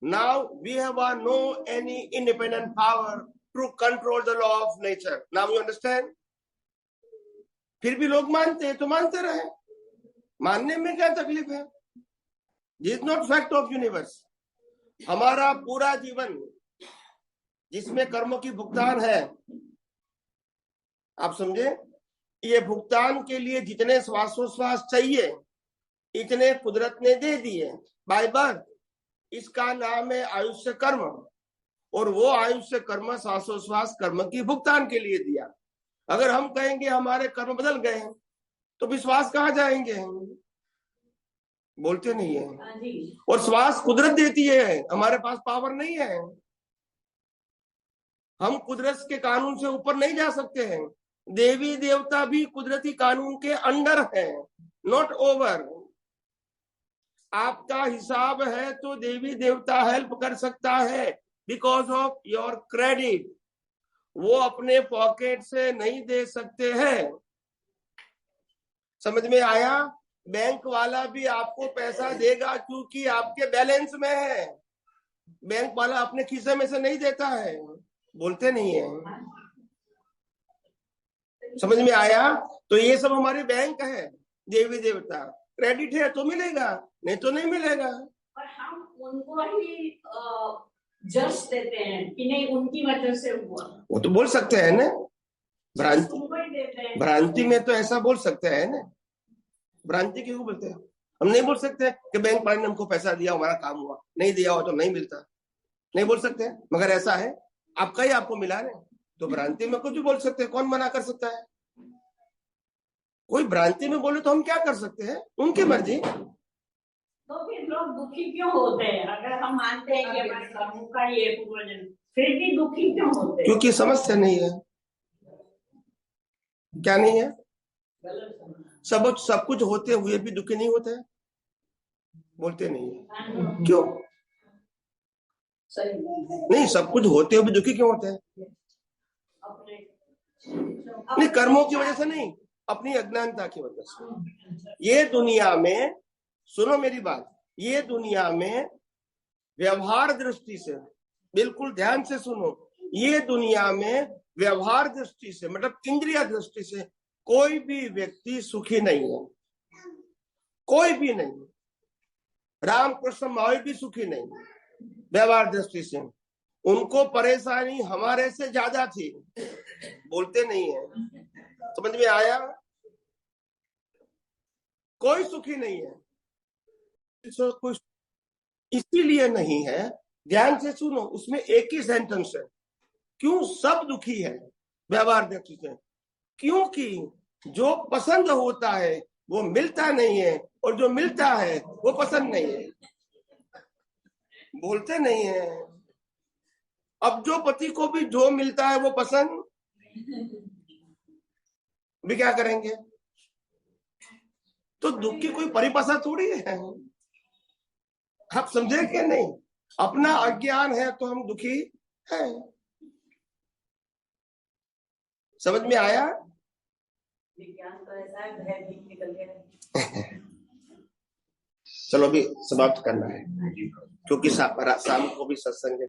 Now we have no any independent power to control the law of nature. Now you understand? फिर भी लोग मानते हैं तो मानते रहे, मानने में क्या तकलीफ है? This is not fact of universe. हमारा पूरा जीवन जिसमें कर्मों की भुगतान है, आप समझे, ये भुगतान के लिए जितने श्वासोश्वास चाहिए इतने कुदरत ने दे दिए बाय बर्थ। इसका नाम है आयुष्य कर्म, और वो आयुष्य कर्म श्वासोश्वास कर्म की भुगतान के लिए दिया। अगर हम कहेंगे हमारे कर्म बदल गए तो विश्वास कहाँ जाएंगे? बोलते नहीं है। और श्वास कुदरत देती है, हमारे पास पावर नहीं है। हम कुदरत के कानून से ऊपर नहीं जा सकते हैं। देवी देवता भी कुदरती कानून के अंडर है, नॉट ओवर। आपका हिसाब है तो देवी देवता हेल्प कर सकता है बिकॉज ऑफ योर क्रेडिट। वो अपने पॉकेट से नहीं दे सकते हैं। समझ में आया? बैंक वाला भी आपको पैसा देगा क्योंकि आपके बैलेंस में है। बैंक वाला अपने खीसे में से नहीं देता है। बोलते नहीं है। समझ में आया? तो ये सब हमारे बैंक है, देवी देवता। क्रेडिट है तो मिलेगा, नहीं तो नहीं मिलेगा। और हम उनको ही जज देते हैं कि नहीं उनकी वजह से हुआ। वो तो बोल सकते हैं ना, भ्रांति भ्रांति में तो ऐसा बोल सकते हैं ना। भ्रांति क्यों बोलते हैं? हम नहीं बोल सकते कि बैंक वाले ने हमको पैसा दिया, हमारा काम हुआ, नहीं दिया हो तो नहीं मिलता, नहीं बोल सकते। मगर ऐसा है, आपका ही आपको मिला है, तो भ्रांति में कुछ भी बोल सकते हैं। कौन मना कर सकता है? कोई भ्रांति में बोले तो हम क्या कर सकते हैं? उनकी मर्जी। तो फिर लोग दुखी क्यों होते हैं? अगर हम मानते हैं कि हमारे कर्मों का ये पूर्वजन्म, फिर भी दुखी क्यों होते हैं? क्योंकि समझते नहीं है। क्या नहीं है? सब कुछ होते हुए भी दुखी नहीं होते हैं। बोलते नहीं है। क्यों नहीं? सब कुछ होते हुए भी दुखी क्यों होते हैं? नहीं, कर्मों की वजह से नहीं, अपनी अज्ञानता की वजह से। ये दुनिया में, सुनो मेरी बात, ये दुनिया में व्यवहार दृष्टि से, बिल्कुल ध्यान से सुनो, ये दुनिया में व्यवहार दृष्टि से, मतलब इंद्रिय दृष्टि से, कोई भी व्यक्ति सुखी नहीं है। कोई भी नहीं। रामकृष्ण मावी भी सुखी नहीं व्यवहार दृष्टि से। उनको परेशानी हमारे से ज्यादा थी। बोलते नहीं है। समझ में आया? कोई सुखी नहीं है। कुछ इसीलिए नहीं है, ध्यान से सुनो, उसमें एक ही सेंटेंस है, क्यों सब दुखी है व्यवहार दृष्टि से? क्योंकि जो पसंद होता है वो मिलता नहीं है, और जो मिलता है वो पसंद नहीं है। बोलते नहीं है। अब जो पति को भी जो मिलता है वो पसंद, भी क्या करेंगे? तो दुख की कोई परिभाषा थोड़ी है। आप समझे कि नहीं? अपना अज्ञान है तो हम दुखी हैं। समझ में आया? विज्ञान तो ऐसा है, भय भी निकल गया। चलो अभी समाप्त करना है, क्योंकि शाम को भी सत्संग है।